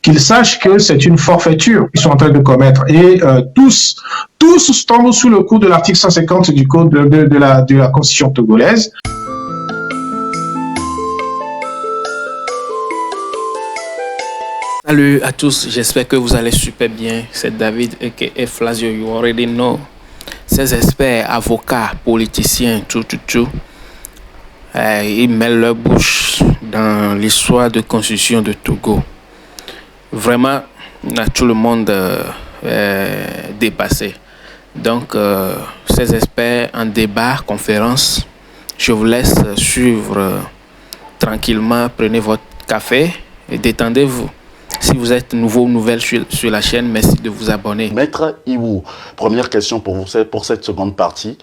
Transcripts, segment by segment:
qu'ils sachent que c'est une forfaiture qu'ils sont en train de commettre. Et tous tombent sous le coup de l'article 150 du code de la Constitution togolaise. Salut à tous, j'espère que vous allez super bien. C'est David aka Flasio, you already know. Ces experts, avocats, politiciens, tout. Ils mêlent leur bouche dans l'histoire de constitution de Togo. Vraiment, tout le monde est dépassé. Donc, ces experts en débat, conférence, je vous laisse suivre tranquillement. Prenez votre café et détendez-vous. Si vous êtes nouveau ou nouvelle sur la chaîne, merci de vous abonner. Maître Iwou, première question pour vous pour cette seconde partie.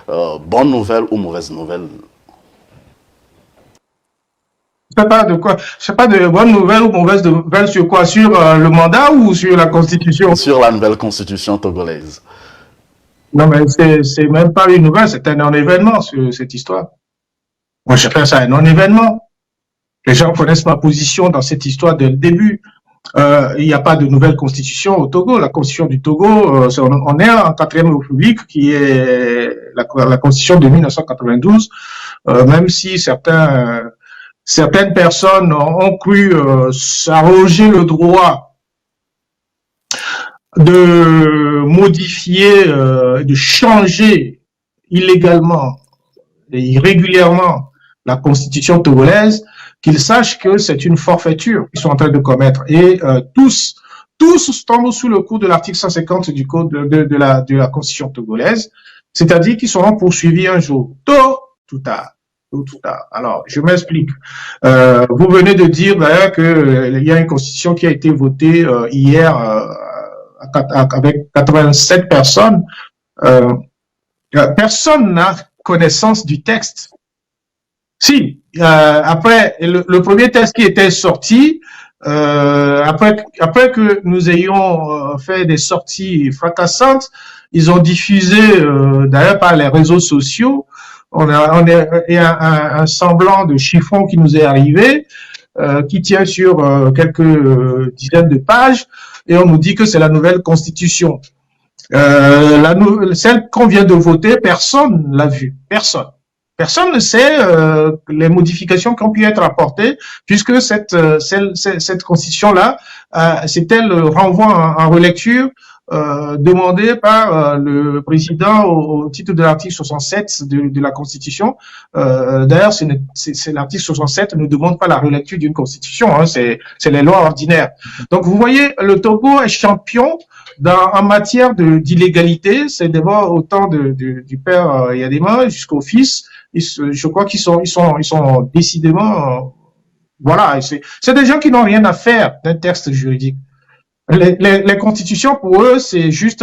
Bonne nouvelle ou mauvaise nouvelle? Je sais pas de bonne nouvelle ou mauvaise nouvelle sur quoi? Sur le mandat ou sur la constitution? Sur la nouvelle constitution togolaise. Non, mais c'est même pas une nouvelle, c'est un non-événement, cette histoire. Moi, je fais ça un non-événement. Les gens connaissent ma position dans cette histoire dès le début. Il n'y a pas de nouvelle constitution au Togo. La constitution du Togo, on est en 4e République, qui est la constitution de 1992, même si certaines personnes ont cru s'arroger le droit de modifier, de changer illégalement et irrégulièrement la constitution togolaise, qu'ils sachent que c'est une forfaiture qu'ils sont en train de commettre. Et tous tombent sous le coup de l'article 150 du code de la constitution togolaise, c'est-à-dire qu'ils seront poursuivis un jour, tôt ou tard. Alors, je m'explique. Vous venez de dire d'ailleurs qu'il y a une constitution qui a été votée hier avec 87 personnes. Personne n'a connaissance du texte. Si, après le premier texte qui était sorti, après que nous ayons fait des sorties fracassantes, ils ont diffusé, d'ailleurs par les réseaux sociaux, il y a un semblant de chiffon qui nous est arrivé, qui tient sur quelques dizaines de pages, et on nous dit que c'est la nouvelle constitution. Celle qu'on vient de voter, personne l'a vue, personne. Personne ne sait les modifications qui ont pu être apportées, puisque cette constitution-là, c'était le renvoi en relecture demandé par le président au titre de l'article 67 de la Constitution. D'ailleurs, c'est l'article 67 ne demande pas la relecture d'une constitution, hein, c'est les lois ordinaires. Donc, vous voyez, le Togo est champion en matière d'illégalité. C'est d'abord au temps du père Yadema jusqu'au fils. Je crois qu'ils sont décidément, voilà, c'est des gens qui n'ont rien à faire d'un texte juridique. Les constitutions pour eux, c'est juste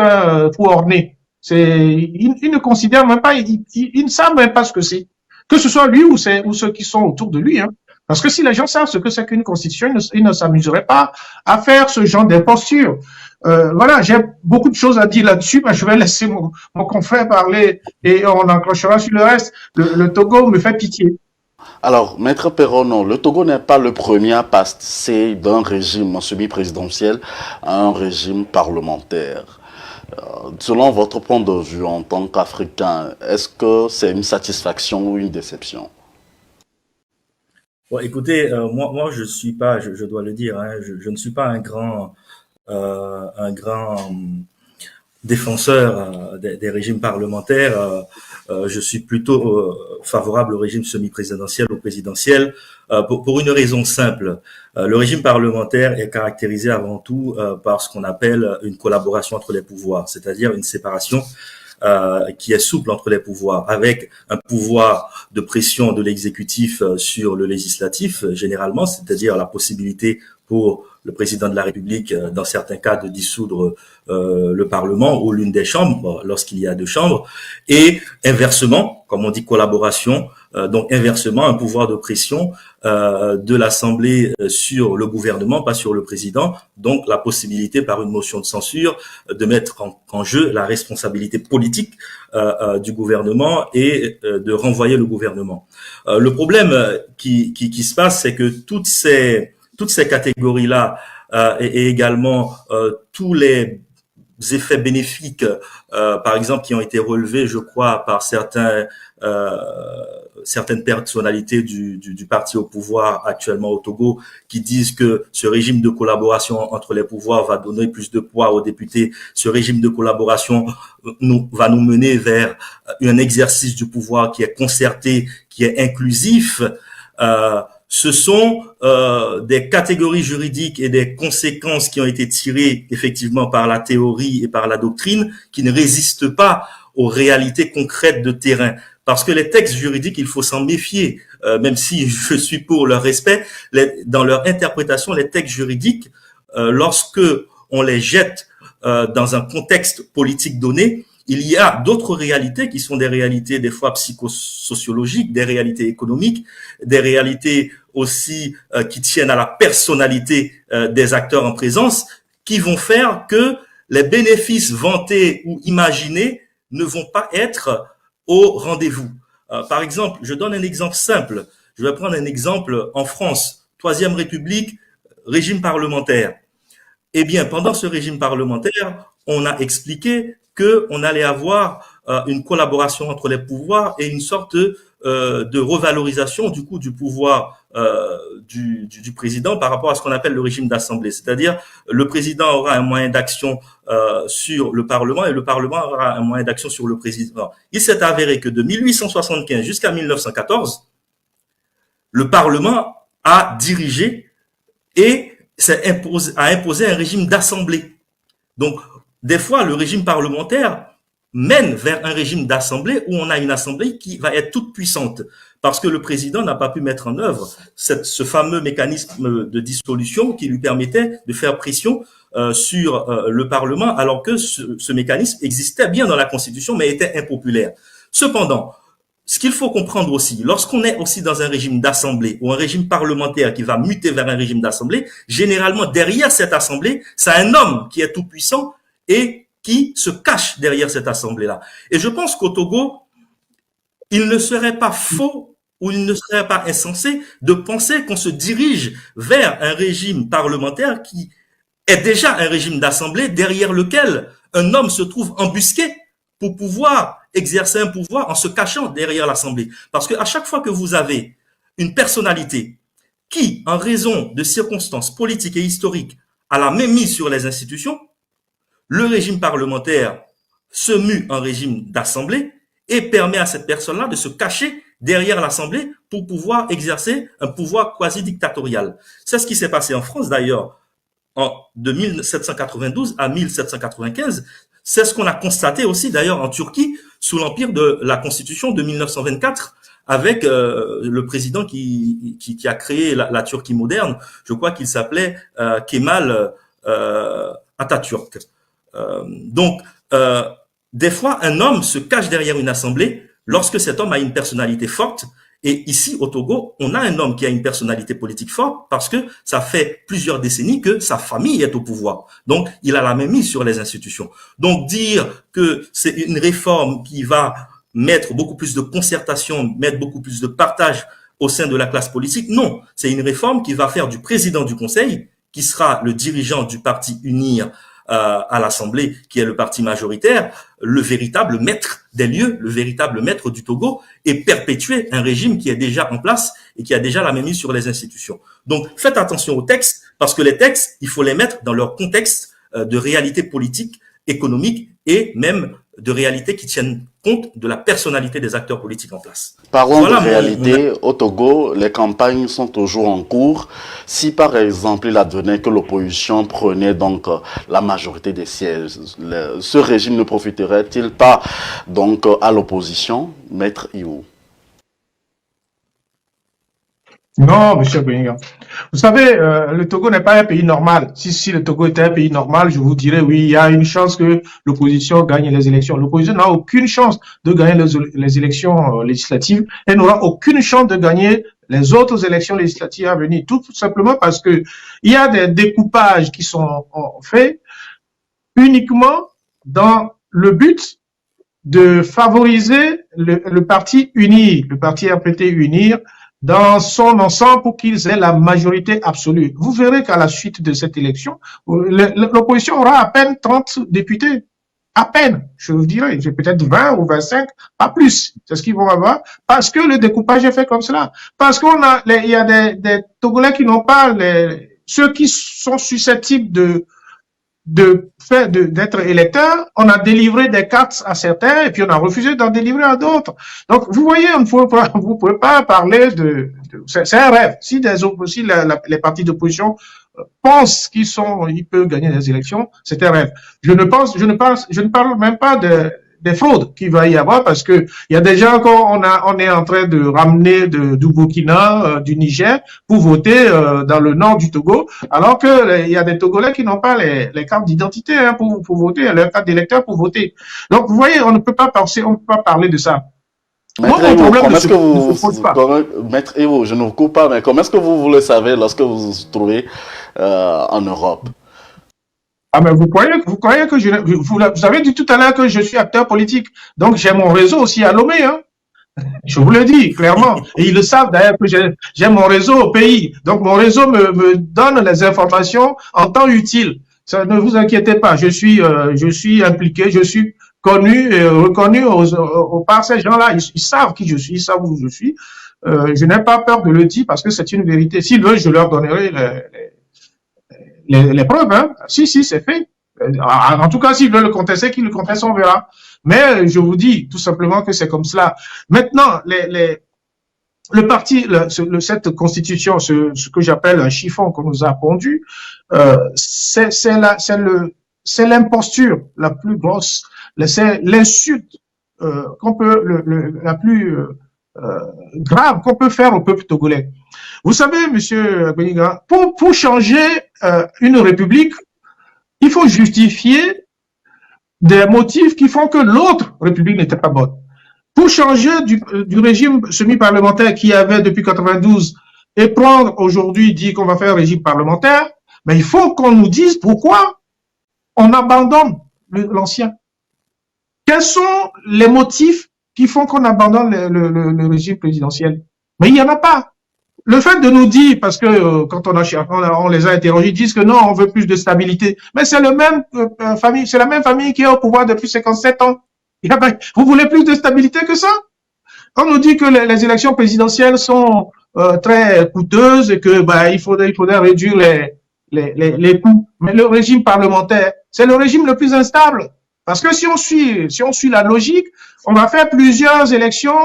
pour orner. Ils ne considèrent même pas, ils ne savent même pas ce que c'est. Que ce soit lui ou ceux qui sont autour de lui, hein. Parce que si les gens savent ce que c'est qu'une constitution, ils ne s'amuseraient pas à faire ce genre d'imposture. Voilà, j'ai beaucoup de choses à dire là-dessus, mais je vais laisser mon confrère parler et on enclenchera sur le reste. Le Togo me fait pitié. Alors, Maître Perrono, le Togo n'est pas le premier à passer d'un régime semi-présidentiel à un régime parlementaire. Selon votre point de vue en tant qu'Africain, est-ce que c'est une satisfaction ou une déception? Bon, écoutez, moi, je suis pas, je dois le dire, hein, je ne suis pas un grand défenseur des régimes parlementaires. Je suis plutôt favorable au régime semi-présidentiel ou présidentiel pour une raison simple. Le régime parlementaire est caractérisé avant tout par ce qu'on appelle une collaboration entre les pouvoirs, c'est-à-dire une séparation qui est souple entre les pouvoirs, avec un pouvoir de pression de l'exécutif sur le législatif, généralement, c'est-à-dire la possibilité pour le président de la République, dans certains cas, de dissoudre le Parlement ou l'une des chambres, lorsqu'il y a deux chambres, et inversement, comme on dit collaboration, donc inversement, un pouvoir de pression de l'Assemblée sur le gouvernement, pas sur le président, donc la possibilité par une motion de censure de mettre en jeu la responsabilité politique du gouvernement et de renvoyer le gouvernement. Le problème qui se passe, c'est que toutes ces catégories-là et également tous les effets bénéfiques, par exemple, qui ont été relevés, je crois, par certaines personnalités du parti au pouvoir actuellement au Togo, qui disent que ce régime de collaboration entre les pouvoirs va donner plus de poids aux députés. Ce régime de collaboration va nous mener vers un exercice du pouvoir qui est concerté, qui est inclusif. Ce sont des catégories juridiques et des conséquences qui ont été tirées effectivement par la théorie et par la doctrine, qui ne résistent pas aux réalités concrètes de terrain. Parce que les textes juridiques, il faut s'en méfier, même si je suis pour leur respect, dans leur interprétation, les textes juridiques, lorsque on les jette dans un contexte politique donné, il y a d'autres réalités qui sont des réalités des fois psychosociologiques, des réalités économiques, des réalités aussi qui tiennent à la personnalité des acteurs en présence, qui vont faire que les bénéfices vantés ou imaginés ne vont pas être au rendez-vous. Par exemple, je donne un exemple simple. Je vais prendre un exemple en France, Troisième République, régime parlementaire. Eh bien, pendant ce régime parlementaire, on a expliqué qu'on allait avoir une collaboration entre les pouvoirs et une sorte de revalorisation du coup du pouvoir du président par rapport à ce qu'on appelle le régime d'assemblée. C'est-à-dire, le président aura un moyen d'action sur le Parlement et le Parlement aura un moyen d'action sur le président. Il s'est avéré que de 1875 jusqu'à 1914, le Parlement a dirigé et a imposé un régime d'assemblée. Donc, des fois, le régime parlementaire mène vers un régime d'assemblée où on a une assemblée qui va être toute puissante parce que le président n'a pas pu mettre en œuvre ce fameux mécanisme de dissolution qui lui permettait de faire pression sur le Parlement alors que ce mécanisme existait bien dans la Constitution mais était impopulaire. Cependant, ce qu'il faut comprendre aussi, lorsqu'on est aussi dans un régime d'assemblée ou un régime parlementaire qui va muter vers un régime d'assemblée, généralement derrière cette assemblée, c'est un homme qui est tout puissant et qui se cache derrière cette assemblée-là. Et je pense qu'au Togo, il ne serait pas faux ou il ne serait pas insensé de penser qu'on se dirige vers un régime parlementaire qui est déjà un régime d'assemblée derrière lequel un homme se trouve embusqué pour pouvoir exercer un pouvoir en se cachant derrière l'assemblée. Parce qu'à chaque fois que vous avez une personnalité qui, en raison de circonstances politiques et historiques, a la même mise sur les institutions, le régime parlementaire se mue en régime d'assemblée et permet à cette personne-là de se cacher derrière l'assemblée pour pouvoir exercer un pouvoir quasi dictatorial. C'est ce qui s'est passé en France d'ailleurs de 1792 à 1795. C'est ce qu'on a constaté aussi d'ailleurs en Turquie sous l'empire de la Constitution de 1924 avec le président qui a créé la Turquie moderne. Je crois qu'il s'appelait Kemal Atatürk. Donc, des fois, un homme se cache derrière une assemblée lorsque cet homme a une personnalité forte. Et ici, au Togo, on a un homme qui a une personnalité politique forte parce que ça fait plusieurs décennies que sa famille est au pouvoir. Donc, il a la même mise sur les institutions. Donc, dire que c'est une réforme qui va mettre beaucoup plus de concertation, mettre beaucoup plus de partage au sein de la classe politique, non. C'est une réforme qui va faire du président du Conseil, qui sera le dirigeant du parti UNIR, à l'Assemblée, qui est le parti majoritaire, le véritable maître des lieux, le véritable maître du Togo, et perpétuer un régime qui est déjà en place et qui a déjà la mainmise sur les institutions. Donc, faites attention aux textes, parce que les textes, il faut les mettre dans leur contexte de réalité politique, économique et même de réalité qui tiennent compte de la personnalité des acteurs politiques en place. Parlons de réalité. Au Togo, les campagnes sont toujours en cours. Si par exemple il advenait que l'opposition prenait donc la majorité des sièges, ce régime ne profiterait-il pas donc à l'opposition, Maître Iou? Non, monsieur Benga. Vous savez, le Togo n'est pas un pays normal. Si le Togo était un pays normal, je vous dirais, oui, il y a une chance que l'opposition gagne les élections. L'opposition n'a aucune chance de gagner les élections législatives. Elle n'aura aucune chance de gagner les autres élections législatives à venir. Tout simplement parce que il y a des découpages qui sont faits uniquement dans le but de favoriser le parti UNIR, le parti RPT UNIR, dans son ensemble pour qu'ils aient la majorité absolue. Vous verrez qu'à la suite de cette élection, l'opposition aura à peine 30 députés. À peine, je vous dirais, j'ai peut-être 20 ou 25, pas plus. C'est ce qu'ils vont avoir, parce que le découpage est fait comme cela. Parce il y a des Togolais qui n'ont pas ceux qui sont susceptibles d'être électeurs, on a délivré des cartes à certains et puis on a refusé d'en délivrer à d'autres. Donc, vous voyez, vous pouvez pas parler c'est un rêve. Si les partis d'opposition pensent ils peuvent gagner des élections, c'est un rêve. Je ne parle même pas des fraudes qu'il va y avoir parce que il y a des gens on est en train de ramener du Burkina, du Niger pour voter dans le nord du Togo, alors que il y a des Togolais qui n'ont pas les cartes d'identité pour voter, leur carte d'électeur pour voter. Donc vous voyez, on ne peut pas parler de ça. Maître Evo, Maître Evo, je ne vous coupe pas, mais comment est-ce que vous le savez lorsque vous vous trouvez en Europe? Ah, mais vous croyez que vous avez dit tout à l'heure que je suis acteur politique. Donc, j'ai mon réseau aussi à Lomé, hein. Je vous le dis, clairement. Et ils le savent d'ailleurs que j'ai mon réseau au pays. Donc, mon réseau me donne les informations en temps utile. Ça, ne vous inquiétez pas. Je suis impliqué, je suis connu et reconnu par ces gens-là. Ils savent qui je suis, ils savent où je suis. Je n'ai pas peur de le dire parce que c'est une vérité. S'ils veulent, je leur donnerai les preuves, hein. Si, c'est fait. En tout cas, s'ils veulent le contester, qu'ils le contestent, on verra. Mais je vous dis tout simplement que c'est comme cela. Maintenant, le parti, cette constitution, ce que j'appelle un chiffon qu'on nous a pondu, c'est l'imposture la plus grosse, c'est l'insulte la plus grave qu'on peut faire au peuple togolais. Vous savez, Monsieur Beniga, pour changer une république, il faut justifier des motifs qui font que l'autre république n'était pas bonne. Pour changer du régime semi-parlementaire qu'il y avait depuis 92 et prendre aujourd'hui, dire qu'on va faire un régime parlementaire, mais il faut qu'on nous dise pourquoi on abandonne l'ancien. Quels sont les motifs qui font qu'on abandonne le régime présidentiel? Mais il n'y en a pas. Le fait de nous dire, parce que quand on les a interrogés, ils disent que non, on veut plus de stabilité. Mais c'est la même famille qui est au pouvoir depuis 57 ans. Vous voulez plus de stabilité que ça? On nous dit que les élections présidentielles sont très coûteuses et que il faudrait réduire les coûts. Mais le régime parlementaire, c'est le régime le plus instable. Parce que si on suit la logique, on va faire plusieurs élections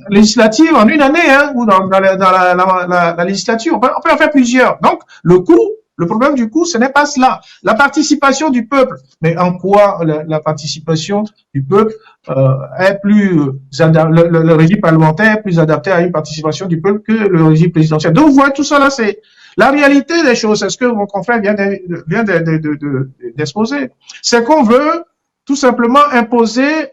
législatives en une année, hein, ou dans la législature. On peut en faire plusieurs. Donc, le problème du coût, ce n'est pas cela. La participation du peuple. Mais en quoi la participation du peuple est le régime parlementaire est plus adapté à une participation du peuple que le régime présidentiel. Donc, vous voyez, tout ça là, c'est la réalité des choses. C'est ce que mon confrère vient d'exposer. C'est qu'on veut tout simplement imposer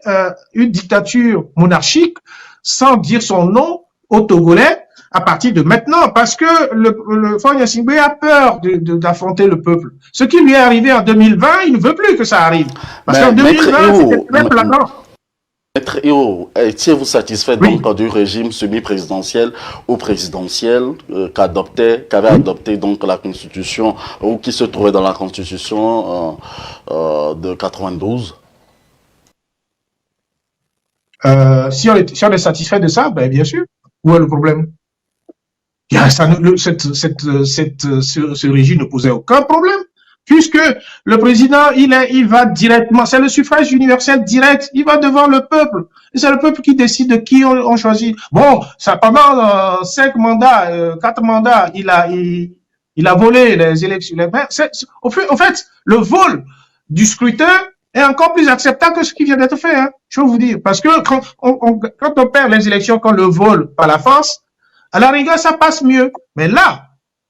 une dictature monarchique sans dire son nom aux Togolais à partir de maintenant, parce que le Faure Gnassingbé a peur d'affronter le peuple. Ce qui lui est arrivé en 2020, il ne veut plus que ça arrive. Parce qu'en 2020, c'était très flagrant. Maître Eo, étiez-vous satisfait donc du régime semi-présidentiel ou présidentiel qu'avait adopté donc la Constitution ou qui se trouvait dans la Constitution de 92? Si on est satisfait de ça, bien sûr. Où est le problème? Ce régime ne posait aucun problème, puisque le président, il va directement, c'est le suffrage universel direct, il va devant le peuple, et c'est le peuple qui décide de qui on choisit. Bon, ça pendant 4 mandats, il a volé les élections. Au fait, le vol du scrutin est encore plus acceptable que ce qui vient d'être fait, hein, je veux vous dire, parce que quand on perd les élections, quand le vol par la force, à la rigueur, ça passe mieux. Mais là,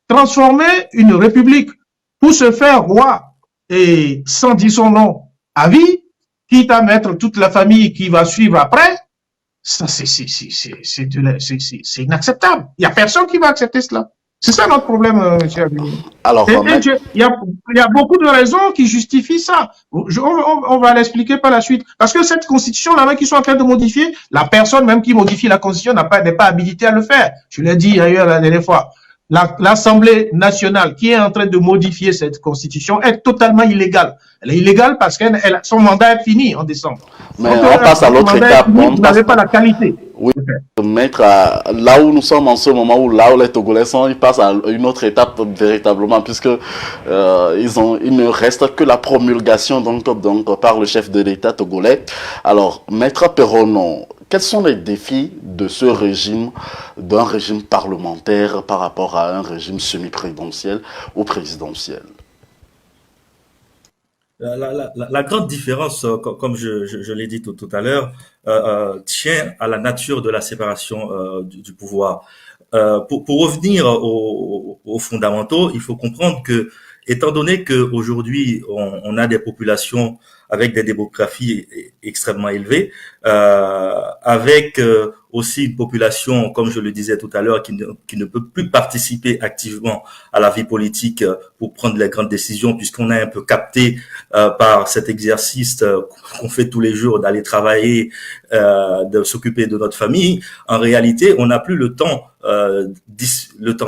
transformer une république pour se faire roi et sans dire son nom à vie, quitte à mettre toute la famille qui va suivre après, ça c'est inacceptable. Il y a personne qui va accepter cela. C'est ça notre problème, monsieur Abini. Alors, Il y a beaucoup de raisons qui justifient ça. On va l'expliquer par la suite. Parce que cette constitution-là, qui sont en train de modifier, la personne même qui modifie la constitution n'est pas habilitée à le faire. Je l'ai dit ailleurs la dernière fois. L'Assemblée nationale qui est en train de modifier cette constitution est totalement illégale. Elle est illégale parce que son mandat est fini en décembre. Mais on passe à l'autre étape. Vous n'avez pas la qualité. Oui, mettre là où nous sommes en ce moment, là où les Togolais sont, ils passent à une autre étape véritablement, puisque il ne reste que la promulgation donc par le chef de l'État togolais. Alors, Maître Perrono, quels sont les défis de ce régime, d'un régime parlementaire par rapport à un régime semi-présidentiel ou présidentiel? La grande différence, comme je l'ai dit tout à l'heure, tient à la nature de la séparation du pouvoir. Pour revenir aux fondamentaux, il faut comprendre que, étant donné qu'aujourd'hui on a des populations avec des démographies extrêmement élevées, avec aussi une population, comme je le disais tout à l'heure, qui ne peut plus participer activement à la vie politique pour prendre les grandes décisions, puisqu'on a un peu capté par cet exercice qu'on fait tous les jours d'aller travailler, de s'occuper de notre famille. En réalité, on n'a plus le temps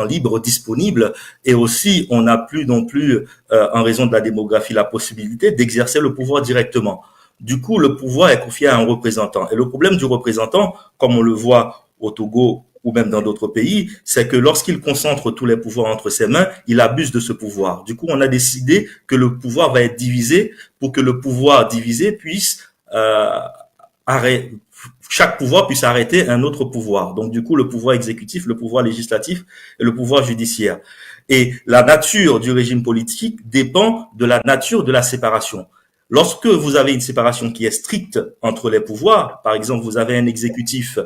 libre disponible, et aussi on n'a plus non plus, en raison de la démographie, la possibilité d'exercer le pouvoir directement. Du coup, le pouvoir est confié à un représentant. Et le problème du représentant, comme on le voit au Togo ou même dans d'autres pays, c'est que lorsqu'il concentre tous les pouvoirs entre ses mains, il abuse de ce pouvoir. Du coup, on a décidé que le pouvoir va être divisé pour que le pouvoir divisé puisse chaque pouvoir puisse arrêter un autre pouvoir. Donc, du coup, le pouvoir exécutif, le pouvoir législatif et le pouvoir judiciaire. Et la nature du régime politique dépend de la nature de la séparation. Lorsque vous avez une séparation qui est stricte entre les pouvoirs, par exemple, vous avez un exécutif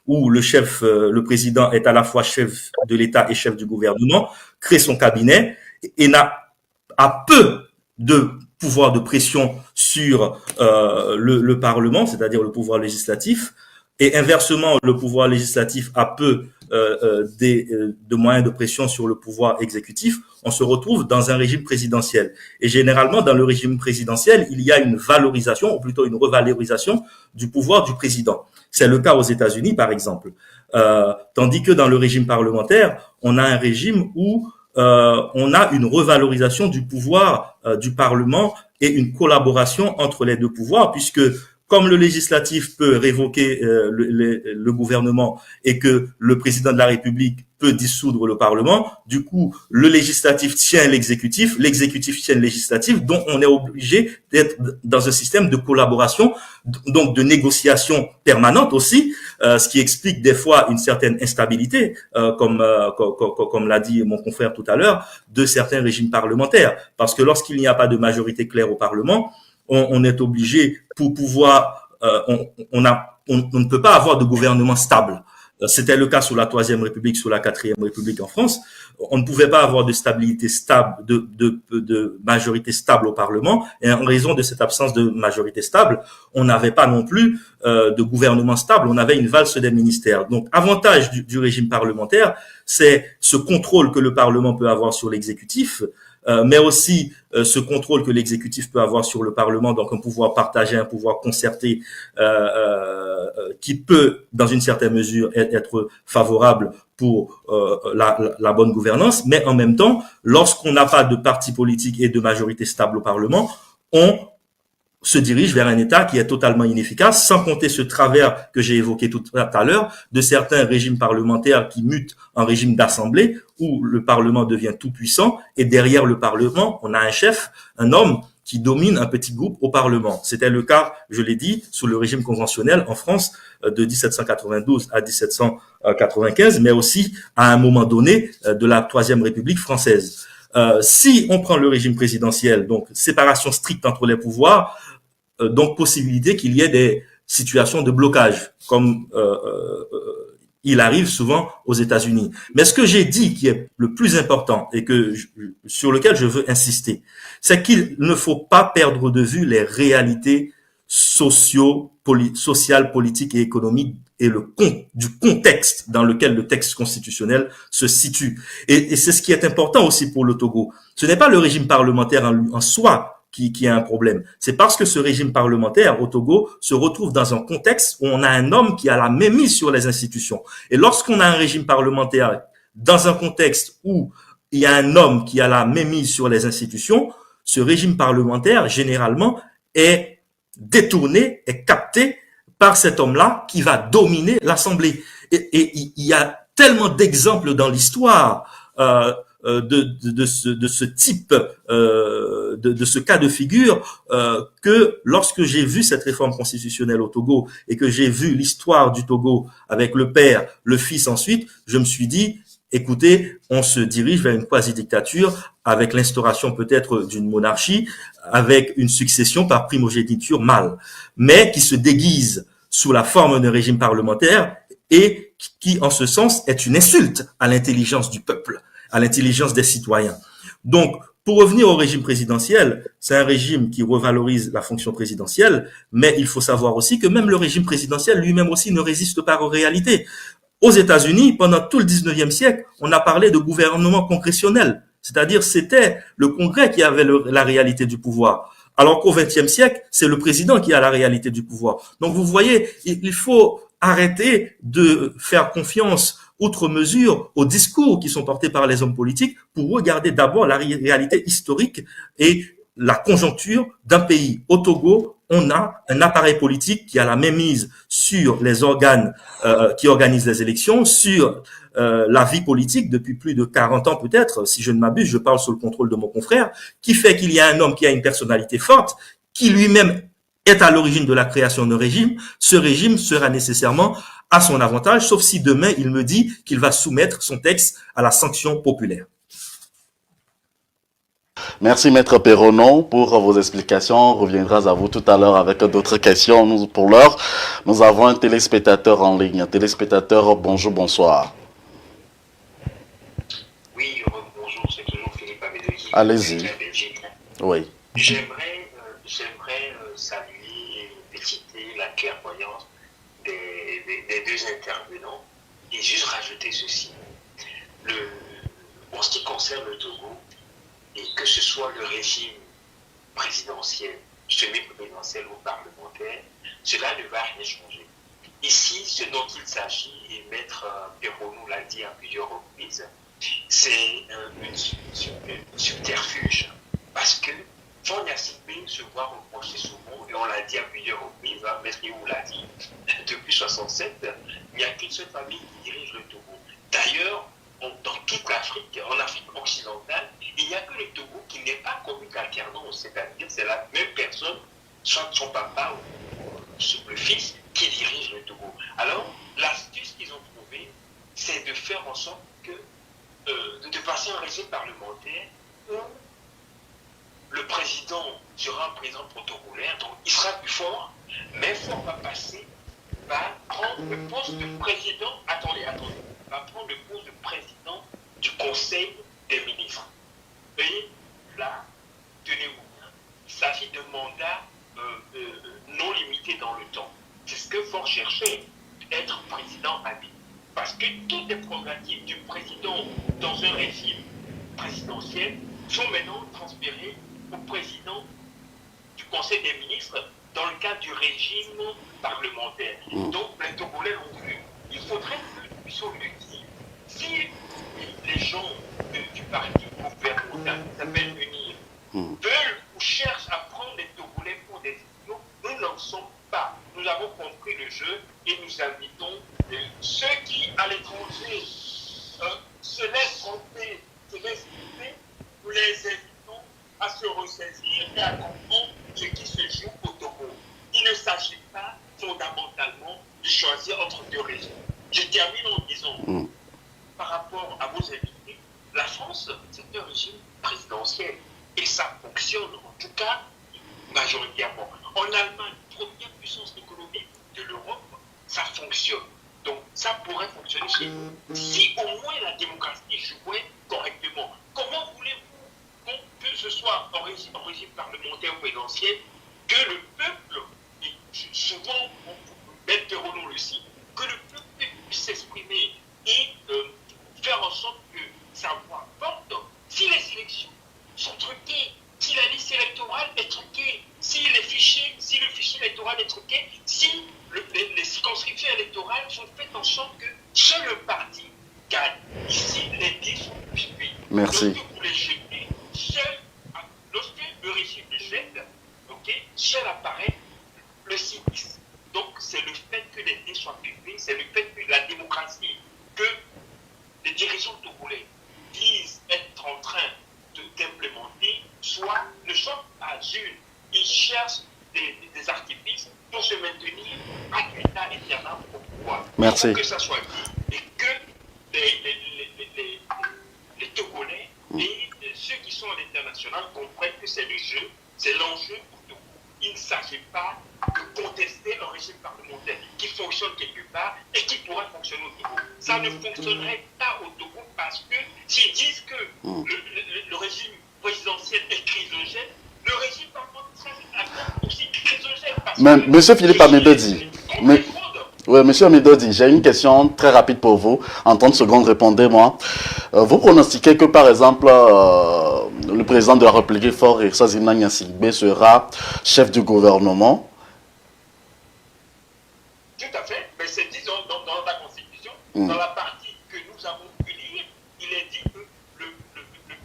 où le président est à la fois chef de l'État et chef du gouvernement, crée son cabinet et a peu de pouvoir de pression sur le Parlement, c'est-à-dire le pouvoir législatif, et inversement, le pouvoir législatif a peu de moyens de pression sur le pouvoir exécutif. On se retrouve dans un régime présidentiel. Et généralement, dans le régime présidentiel, il y a une valorisation, ou plutôt une revalorisation du pouvoir du président. C'est le cas aux États-Unis, par exemple. Tandis que dans le régime parlementaire, on a un régime où on a une revalorisation du pouvoir du Parlement et une collaboration entre les deux pouvoirs, puisque comme le législatif peut révoquer le gouvernement et que le président de la République peut dissoudre le Parlement, du coup, le législatif tient l'exécutif tient le législatif, donc on est obligé d'être dans un système de collaboration, donc de négociation permanente aussi, ce qui explique des fois une certaine instabilité, comme l'a dit mon confrère tout à l'heure, de certains régimes parlementaires. Parce que lorsqu'il n'y a pas de majorité claire au Parlement, on est obligé, pour pouvoir, on ne peut pas avoir de gouvernement stable. C'était le cas sous la Troisième République, sous la Quatrième République en France. On ne pouvait pas avoir de stabilité stable, de majorité stable au Parlement. Et en raison de cette absence de majorité stable, on n'avait pas non plus de gouvernement stable. On avait une valse des ministères. Donc, avantage du régime parlementaire, c'est ce contrôle que le Parlement peut avoir sur l'exécutif, mais aussi ce contrôle que l'exécutif peut avoir sur le Parlement, donc un pouvoir partagé, un pouvoir concerté, qui peut, dans une certaine mesure, être favorable pour la bonne gouvernance. Mais en même temps, lorsqu'on n'a pas de parti politique et de majorité stable au Parlement, on se dirige vers un État qui est totalement inefficace, sans compter ce travers que j'ai évoqué tout à l'heure de certains régimes parlementaires qui mutent en régime d'assemblée, où le Parlement devient tout puissant, et derrière le Parlement, on a un chef, un homme qui domine un petit groupe au Parlement. C'était le cas, je l'ai dit, sous le régime conventionnel en France de 1792 à 1795, mais aussi à un moment donné de la Troisième République française. Si on prend le régime présidentiel, donc séparation stricte entre les pouvoirs, donc possibilité qu'il y ait des situations de blocage, comme il arrive souvent aux États-Unis. Mais ce que j'ai dit qui est le plus important et sur lequel je veux insister, c'est qu'il ne faut pas perdre de vue les réalités social, politique et économique et du contexte dans lequel le texte constitutionnel se situe. Et c'est ce qui est important aussi pour le Togo. Ce n'est pas le régime parlementaire en soi qui a un problème. C'est parce que ce régime parlementaire au Togo se retrouve dans un contexte où on a un homme qui a la mainmise sur les institutions. Et lorsqu'on a un régime parlementaire dans un contexte où il y a un homme qui a la mainmise sur les institutions, ce régime parlementaire, généralement, est détourné, est capté par cet homme-là qui va dominer l'Assemblée. Et il y a tellement d'exemples dans l'histoire de ce type, de ce cas de figure, que lorsque j'ai vu cette réforme constitutionnelle au Togo et que j'ai vu l'histoire du Togo avec le père, le fils ensuite, je me suis dit, écoutez, on se dirige vers une quasi-dictature avec l'instauration peut-être d'une monarchie, avec une succession par primogéniture mâle, mais qui se déguise sous la forme d'un régime parlementaire et qui, en ce sens, est une insulte à l'intelligence du peuple, à l'intelligence des citoyens. Donc, pour revenir au régime présidentiel, c'est un régime qui revalorise la fonction présidentielle, mais il faut savoir aussi que même le régime présidentiel lui-même aussi ne résiste pas aux réalités. Aux États-Unis, pendant tout le 19e siècle, on a parlé de gouvernement congressionnel, c'est-à-dire c'était le Congrès qui avait la réalité du pouvoir. Alors qu'au XXe siècle, c'est le président qui a la réalité du pouvoir. Donc vous voyez, il faut arrêter de faire confiance outre mesure aux discours qui sont portés par les hommes politiques pour regarder d'abord la réalité historique et la conjoncture d'un pays. Au Togo, on a un appareil politique qui a la mainmise sur les organes qui organisent les élections, sur la vie politique depuis plus de 40 ans peut-être, si je ne m'abuse, je parle sous le contrôle de mon confrère, qui fait qu'il y a un homme qui a une personnalité forte, qui lui-même est à l'origine de la création d'un régime. Ce régime sera nécessairement à son avantage, sauf si demain il me dit qu'il va soumettre son texte à la sanction populaire. Merci Maître Perronon pour vos explications. On reviendra à vous tout à l'heure avec d'autres questions. Pour l'heure, nous avons un téléspectateur en ligne. Un téléspectateur, bonjour, bonsoir. Oui, bonjour, c'est toujours Philippe Amédéji. Allez-y. Oui. J'aimerais saluer et féliciter la clairvoyance des deux intervenants et juste rajouter ceci. En ce qui concerne le Togo, et que ce soit le régime présidentiel, semi-présidentiel ou parlementaire, cela ne va rien changer. Ici, ce dont il s'agit, et Maître Perronou l'a dit à plusieurs reprises, c'est un subterfuge. Parce que Jean Yassipé se voit reprocher souvent, et on l'a dit à plusieurs reprises, Maître You l'a dit, depuis 1967, il n'y a qu'une seule famille qui dirige le Togo. D'ailleurs, dans toute l'Afrique, en Afrique occidentale, il n'y a que le Togo qui n'est pas connu d'alternance, c'est-à-dire c'est la même personne, soit son papa ou le fils, qui dirige le Togo. Alors, l'astuce qu'ils ont trouvée, c'est de faire en sorte que, de passer un régime parlementaire où le président sera un président protocolaire, donc il sera plus fort, mais fort va passer, va prendre le poste de président, va prendre le poste de président du Conseil des ministres. Et là, tenez-vous bien, il s'agit d'un mandat non limité dans le temps. C'est ce que Fort cherchait, être président à vie. Parce que toutes les prérogatives du président dans un régime présidentiel sont maintenant transférées au président du Conseil des ministres dans le cadre du régime parlementaire. Donc, les Togolais l'ont vu. Il faudrait que nous puissions le dire. Si les gens du parti gouvernemental qui s'appelle UNIR veulent ou cherchent à prendre les Togolais pour des idiots, nous n'en sommes pas. Nous avons compris le jeu et nous invitons ceux qui, à l'étranger, se laissent tromper, se laissent tromper, nous les invitons à se ressaisir et à comprendre ce qui se joue au Togo. Il ne s'agit pas fondamentalement de choisir entre deux régimes. Je termine en disant, par rapport à vos invités, la France, c'est un régime présidentiel et ça fonctionne, en tout cas, majoritairement. En Allemagne, première puissance économique de l'Europe, ça fonctionne. Donc, ça pourrait fonctionner chez nous. Si au moins la démocratie jouait correctement, comment voulez-vous que ce soit en régime parlementaire ou présidentiel, que le peuple souvent, même Perrono le sait, que le peuple puisse s'exprimer et faire en sorte que sa voix porte. Si les élections sont truquées, si la liste électorale est truquée, si le fichier électoral est truqué, si les circonscriptions électorales sont faites en sorte que seul le parti gagne. Ici, les dés sont pipés. Merci. Lorsque vous les jetez, lorsque le régime les jette, seul apparaît le cynisme. Donc, c'est le fait que les dés soient pipés, c'est le fait que la démocratie, que les dirigeants togolais disent être en train d'implémenter, ne soit pas une. Ils cherchent des artifices pour se maintenir à l'état éternel au pouvoir. Merci. Il faut que ça soit dit et que les Togolais et ceux qui sont à l'international comprennent que c'est le jeu, c'est l'enjeu pour Togo. Il ne s'agit pas de contester un régime parlementaire qui fonctionne quelque part et qui pourrait fonctionner au Togo. Ça ne fonctionnerait pas au Togo parce que s'ils disent que le régime présidentiel est chrysogène, le régime parlementaire est aussi chrysogène. Mais, monsieur Philippe Amidodi, monsieur Amidodi, j'ai une question très rapide pour vous. En 30 secondes, répondez-moi. Vous pronostiquez que, par exemple, le président de la République, Faure Essazzina Gnassingbé, sera chef du gouvernement? Tout à fait. Mais c'est dit dans la Constitution, dans la partie que nous avons pu lire, il est dit que le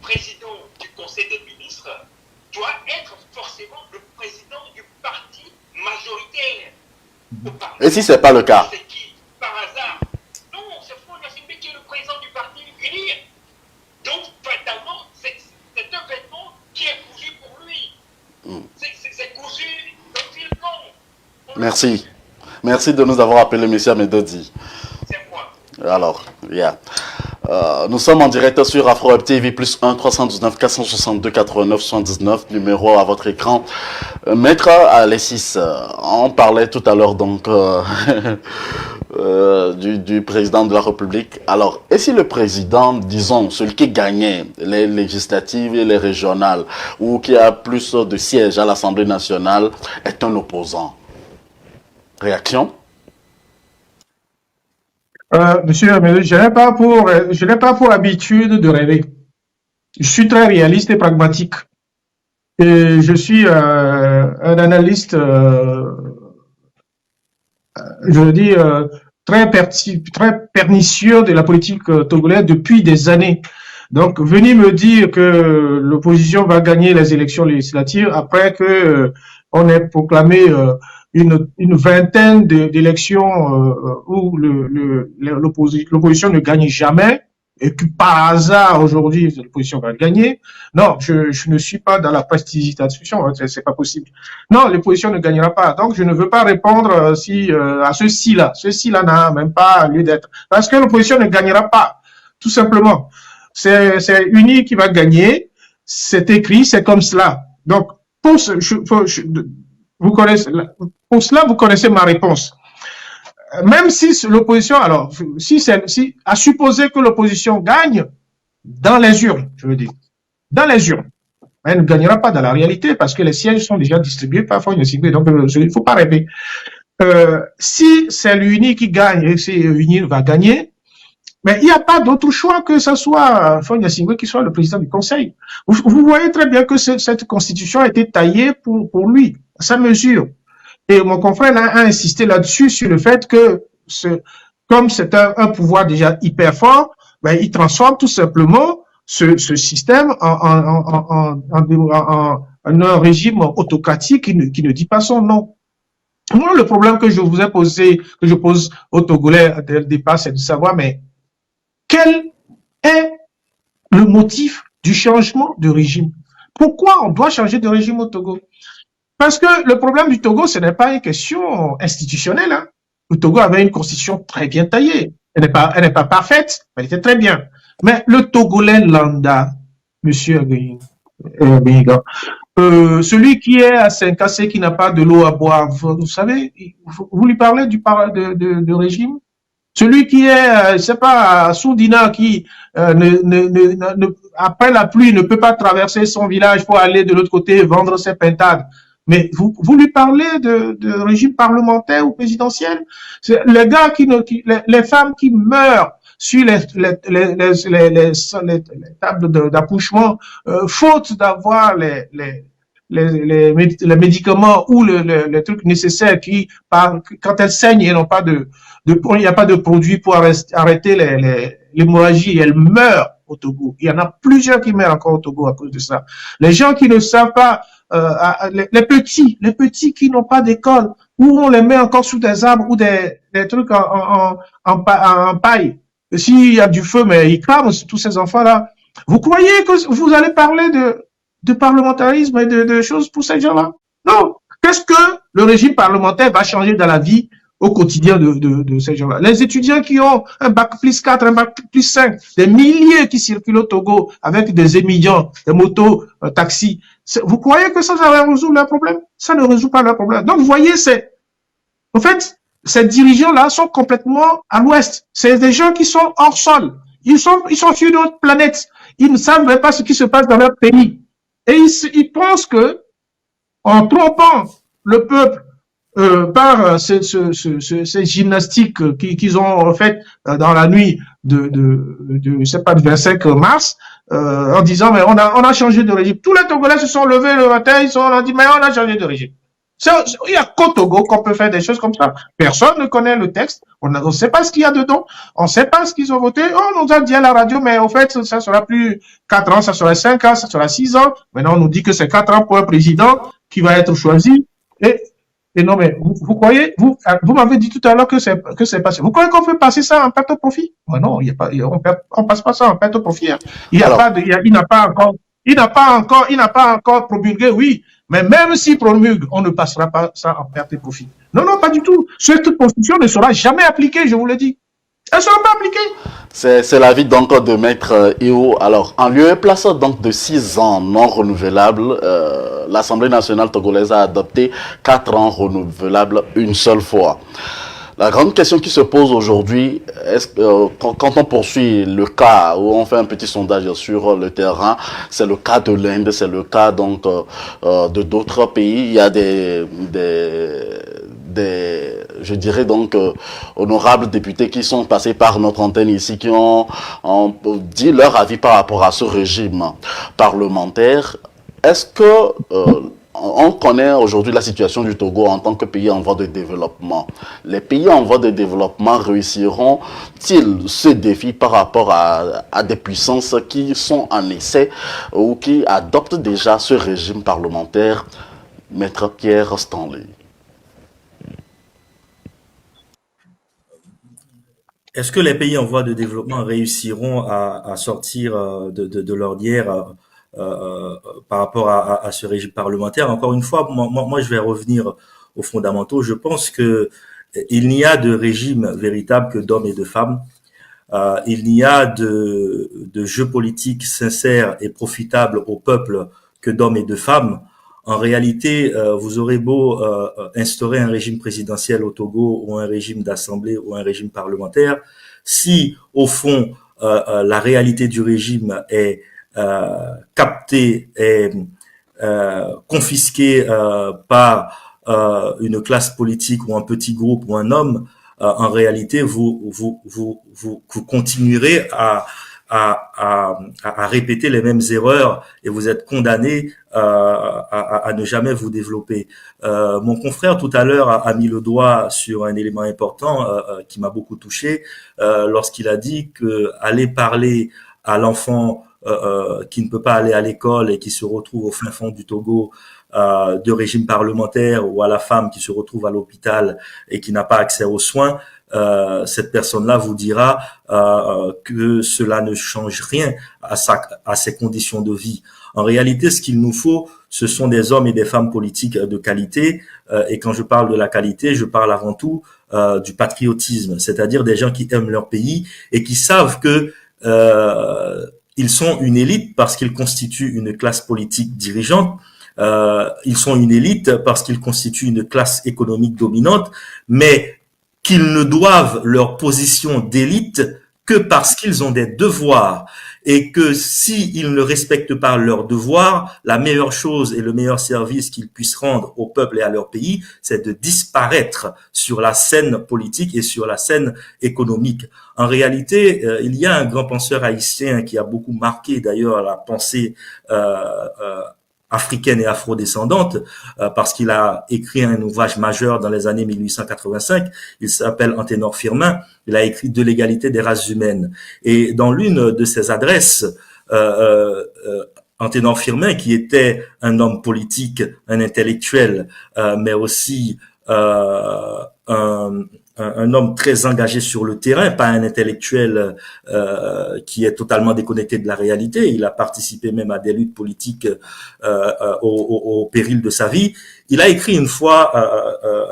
président du Conseil des ministres doit être forcément le président du parti majoritaire au Parlement. Et si ce n'est pas le cas? C'est qui? Par hasard? Non, c'est Faure Gnassingbé qui est le président du parti uni. Donc, fatalement, c'est un vêtement qui est cousu pour lui. C'est cousu comme fil blanc. Merci. Merci de nous avoir appelé, monsieur Amidodi. C'est moi. Alors, nous sommes en direct sur Afro Web TV, plus 1 319 462 89 79, numéro à votre écran. Maître Alexis, on parlait tout à l'heure donc du président de la République. Alors, et si le président, disons, celui qui gagnait les législatives et les régionales, ou qui a plus de sièges à l'Assemblée nationale, est un opposant? Réaction? Monsieur, je n'ai pas pour habitude de rêver. Je suis très réaliste et pragmatique. Et je suis un analyste, je veux dire, très pernicieux de la politique togolaise depuis des années. Donc, venir me dire que l'opposition va gagner les élections législatives après que on ait proclamé une vingtaine d'élections où l'opposition ne gagne jamais et que par hasard aujourd'hui l'opposition va gagner. Non, je ne suis pas dans la prestidigitation, hein, c'est pas possible. Non, l'opposition ne gagnera pas. Donc je ne veux pas répondre à ceci-là. Ceci-là n'a même pas lieu d'être parce que l'opposition ne gagnera pas, tout simplement. C'est Uni qui va gagner. C'est écrit, c'est comme cela. Donc pour cela, vous connaissez ma réponse. Même si l'opposition, alors, à supposer que l'opposition gagne dans les urnes, je veux dire, dans les urnes, elle ne gagnera pas dans la réalité parce que les sièges sont déjà distribués par Faure Gnassingbé, donc il ne faut pas rêver. Si c'est l'UNI qui gagne et si l'UNI va gagner, mais il n'y a pas d'autre choix que ce soit Faure Gnassingbé qui soit le président du Conseil. Vous voyez très bien que cette constitution a été taillée pour lui, à sa mesure. Et mon confrère a insisté là-dessus, sur le fait que comme c'est un pouvoir déjà hyper fort, ben, il transforme tout simplement ce système en un régime autocratique qui ne dit pas son nom. Moi, le problème que je vous ai posé, que je pose aux Togolais dès le départ, c'est de savoir, mais quel est le motif du changement de régime? Pourquoi on doit changer de régime au Togo? Parce que le problème du Togo, ce n'est pas une question institutionnelle. Hein. Le Togo avait une constitution très bien taillée. Elle n'est pas parfaite, mais elle était très bien. Mais le Togolais lambda, monsieur Benga, celui qui est à Saint-Cassé, qui n'a pas de l'eau à boire, vous savez, vous lui parlez de régime? Celui qui est, je sais pas, à Soudina, qui après la pluie ne peut pas traverser son village pour aller de l'autre côté vendre ses pintades. Mais vous lui parlez de régime parlementaire ou présidentiel? Les gars les femmes qui meurent sur les tables d'accouchement, faute d'avoir les médicaments ou les trucs nécessaires quand elles saignent, et n'ont pas il n'y a pas de produit pour arrêter l'hémorragie, elles meurent au Togo. Il y en a plusieurs qui meurent encore au Togo à cause de ça. Les gens qui ne savent pas, les petits qui n'ont pas d'école, où on les met encore sous des arbres ou des trucs en paille. S'il y a du feu, mais ils crament tous ces enfants-là. Vous croyez que vous allez parler de parlementarisme et de choses pour ces gens-là? Non. Qu'est-ce que le régime parlementaire va changer dans la vie au quotidien de ces gens-là? Les étudiants qui ont un bac plus 4, un bac plus 5, des milliers qui circulent au Togo avec des émigrants, des motos, taxis. Vous croyez que ça va résoudre leur problème? Ça ne résout pas leur problème. Donc, vous voyez, en fait, ces dirigeants-là sont complètement à l'ouest. C'est des gens qui sont hors sol. Ils sont sur une autre planète. Ils ne savent même pas ce qui se passe dans leur pays. Et ils pensent que, en trompant le peuple par ces gymnastiques qu'ils ont faites dans la nuit je sais pas, du 25 mars, en disant mais on a changé de régime. Tous les Togolais se sont levés le matin, on a dit mais on a changé de régime. Il y a qu'au Togo qu'on peut faire des choses comme ça. Personne ne connaît le texte. On ne sait pas ce qu'il y a dedans. On ne sait pas ce qu'ils ont voté. On nous a dit à la radio, mais au fait, ça sera plus 4 ans, ça sera 5 ans, ça sera 6 ans. Maintenant, on nous dit que c'est 4 ans pour un président qui va être choisi. Et non, mais vous croyez, vous m'avez dit tout à l'heure que c'est passé. Vous croyez qu'on fait passer ça en perte au profit? Oh non, on passe pas ça en perte au profit. Hein. Il n'a pas encore promulgué, oui. Mais même s'il promulgue, on ne passera pas ça en perte et profit. Non, non, pas du tout. Cette constitution ne sera jamais appliquée, je vous le dis. Elle ne sera pas appliquée. C'est l'avis donc de Maître Eo. Alors, en lieu et place donc de 6 ans non renouvelables, l'Assemblée nationale togolaise a adopté 4 ans renouvelables une seule fois. La grande question qui se pose aujourd'hui, est-ce que quand on poursuit le cas, où on fait un petit sondage sur le terrain, c'est le cas de l'Inde, c'est le cas donc de d'autres pays. Il y a je dirais donc honorables députés qui sont passés par notre antenne ici, qui ont dit leur avis par rapport à ce régime parlementaire. Est-ce que on connaît aujourd'hui la situation du Togo en tant que pays en voie de développement. Les pays en voie de développement réussiront-ils ce défi par rapport à des puissances qui sont en essai ou qui adoptent déjà ce régime parlementaire? Maître Pierre Stanley. Est-ce que les pays en voie de développement réussiront à sortir de l'ornière par rapport à ce régime parlementaire? Encore une fois, moi, je vais revenir aux fondamentaux. Je pense que il n'y a de régime véritable que d'hommes et de femmes. Il n'y a de jeu politique sincère et profitable au peuple que d'hommes et de femmes. En réalité, vous aurez beau instaurer un régime présidentiel au Togo ou un régime d'assemblée ou un régime parlementaire, si au fond la réalité du régime est captée et confisquée par une classe politique ou un petit groupe ou un homme, en réalité vous continuerez à répéter les mêmes erreurs et vous êtes condamné à ne jamais vous développer. Mon confrère tout à l'heure a mis le doigt sur un élément important qui m'a beaucoup touché lorsqu'il a dit que aller parler à l'enfant qui ne peut pas aller à l'école et qui se retrouve au fin fond du Togo de régime parlementaire, ou à la femme qui se retrouve à l'hôpital et qui n'a pas accès aux soins, cette personne-là vous dira que cela ne change rien à ses conditions de vie. En réalité, ce qu'il nous faut, ce sont des hommes et des femmes politiques de qualité. Et quand je parle de la qualité, je parle avant tout du patriotisme, c'est-à-dire des gens qui aiment leur pays et qui savent que ils sont une élite parce qu'ils constituent une classe politique dirigeante. Ils sont une élite parce qu'ils constituent une classe économique dominante, mais qu'ils ne doivent leur position d'élite que parce qu'ils ont des devoirs et que s'ils ne respectent pas leurs devoirs, la meilleure chose et le meilleur service qu'ils puissent rendre au peuple et à leur pays, c'est de disparaître sur la scène politique et sur la scène économique. En réalité, il y a un grand penseur haïtien qui a beaucoup marqué d'ailleurs la pensée africaine et afrodescendante, parce qu'il a écrit un ouvrage majeur dans les années 1885. Il s'appelle Anténor Firmin. Il a écrit De l'égalité des races humaines. Et dans l'une de ses adresses, Anténor Firmin, qui était un homme politique, un intellectuel, mais aussi un homme très engagé sur le terrain, pas un intellectuel qui est totalement déconnecté de la réalité. Il a participé même à des luttes politiques au péril de sa vie. Il a écrit une fois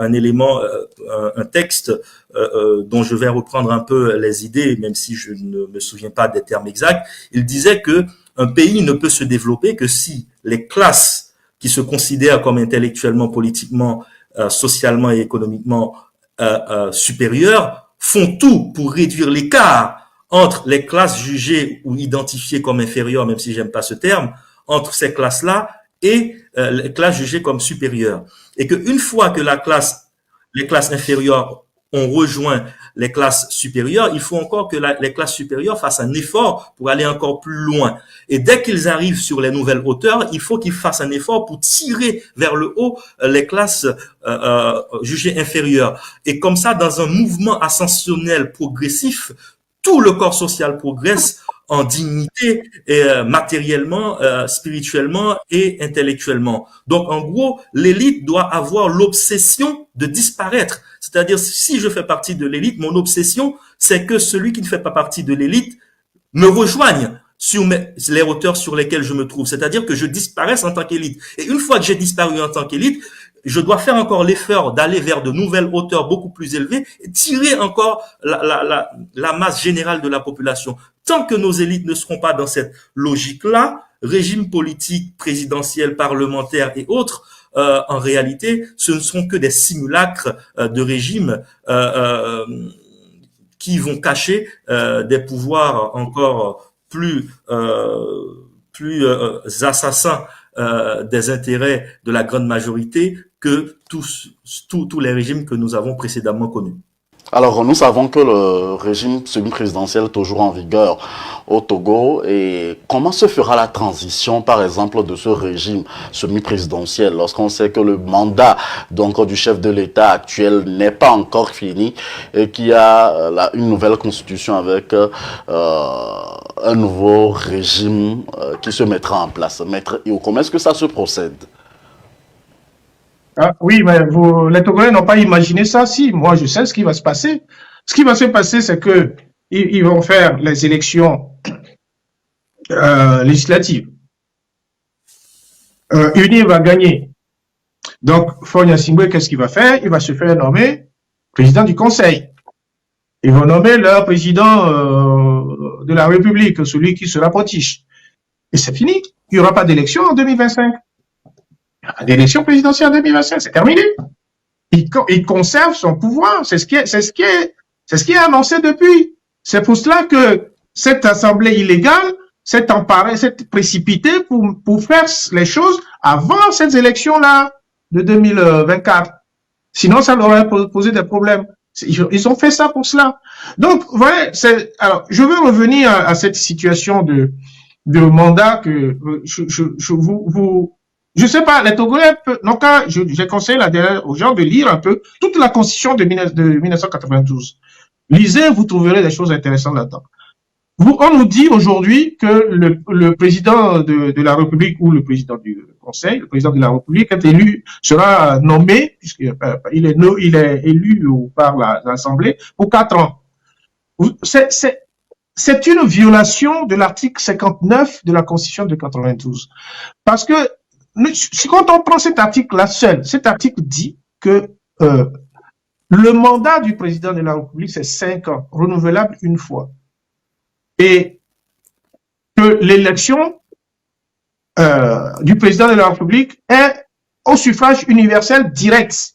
un texte dont je vais reprendre un peu les idées, même si je ne me souviens pas des termes exacts. Il disait que un pays ne peut se développer que si les classes qui se considèrent comme intellectuellement, politiquement, socialement et économiquement supérieures font tout pour réduire l'écart entre les classes jugées ou identifiées comme inférieures, même si j'aime pas ce terme, entre ces classes-là et les classes jugées comme supérieures. Et qu'une fois que les classes inférieures ont rejoint les classes supérieures, il faut encore que les classes supérieures fassent un effort pour aller encore plus loin. Et dès qu'ils arrivent sur les nouvelles hauteurs, il faut qu'ils fassent un effort pour tirer vers le haut les classes jugées inférieures. Et comme ça, dans un mouvement ascensionnel progressif, tout le corps social progresse en dignité, matériellement, spirituellement et intellectuellement. Donc, en gros, l'élite doit avoir l'obsession de disparaître. C'est-à-dire, si je fais partie de l'élite, mon obsession, c'est que celui qui ne fait pas partie de l'élite me rejoigne sur les hauteurs sur lesquelles je me trouve. C'est-à-dire que je disparaisse en tant qu'élite. Et une fois que j'ai disparu en tant qu'élite, je dois faire encore l'effort d'aller vers de nouvelles hauteurs beaucoup plus élevées et tirer encore la masse générale de la population. Tant que nos élites ne seront pas dans cette logique-là, régime politique, présidentiel, parlementaire et autres, en réalité, ce ne sont que des simulacres de régimes qui vont cacher des pouvoirs encore plus assassins des intérêts de la grande majorité que tous les régimes que nous avons précédemment connus. Alors, nous savons que le régime semi-présidentiel est toujours en vigueur au Togo. Et comment se fera la transition, par exemple, de ce régime semi-présidentiel lorsqu'on sait que le mandat donc du chef de l'État actuel n'est pas encore fini et qu'il y a une nouvelle constitution avec un nouveau régime qui se mettra en place? Maître Io, comment est-ce que ça se procède? Ah, oui, mais les Togolais n'ont pas imaginé ça. Si, moi, je sais ce qui va se passer. Ce qui va se passer, c'est que ils vont faire les élections législatives. UNI va gagner. Donc, Faure Gnassingbé, qu'est-ce qu'il va faire? Il va se faire nommer président du Conseil. Ils vont nommer leur président de la République, celui qui sera potiche. Et c'est fini. Il n'y aura pas d'élection en 2025. L'élection présidentielle en 2025, c'est terminé. Il conserve son pouvoir. C'est ce qui est annoncé depuis. C'est pour cela que cette assemblée illégale s'est emparée, s'est précipitée pour faire les choses avant cette élection-là de 2024. Sinon, ça leur aurait posé des problèmes. Ils ont fait ça pour cela. Donc, vous voyez, alors, je veux revenir à cette situation de mandat que je sais pas, les Togolais, donc, je conseille aux gens de lire un peu toute la constitution de 1992. Lisez, vous trouverez des choses intéressantes là-dedans. On nous dit aujourd'hui que le président de la République ou le président du Conseil, le président de la République est élu, sera nommé, puisqu'il est élu par l'Assemblée pour 4 ans. C'est une violation de l'article 59 de la Constitution de 92. Parce que quand on prend cet article-là seul, cet article dit que le mandat du président de la République, c'est 5 ans, renouvelable une fois. Et que l'élection du président de la République est au suffrage universel direct.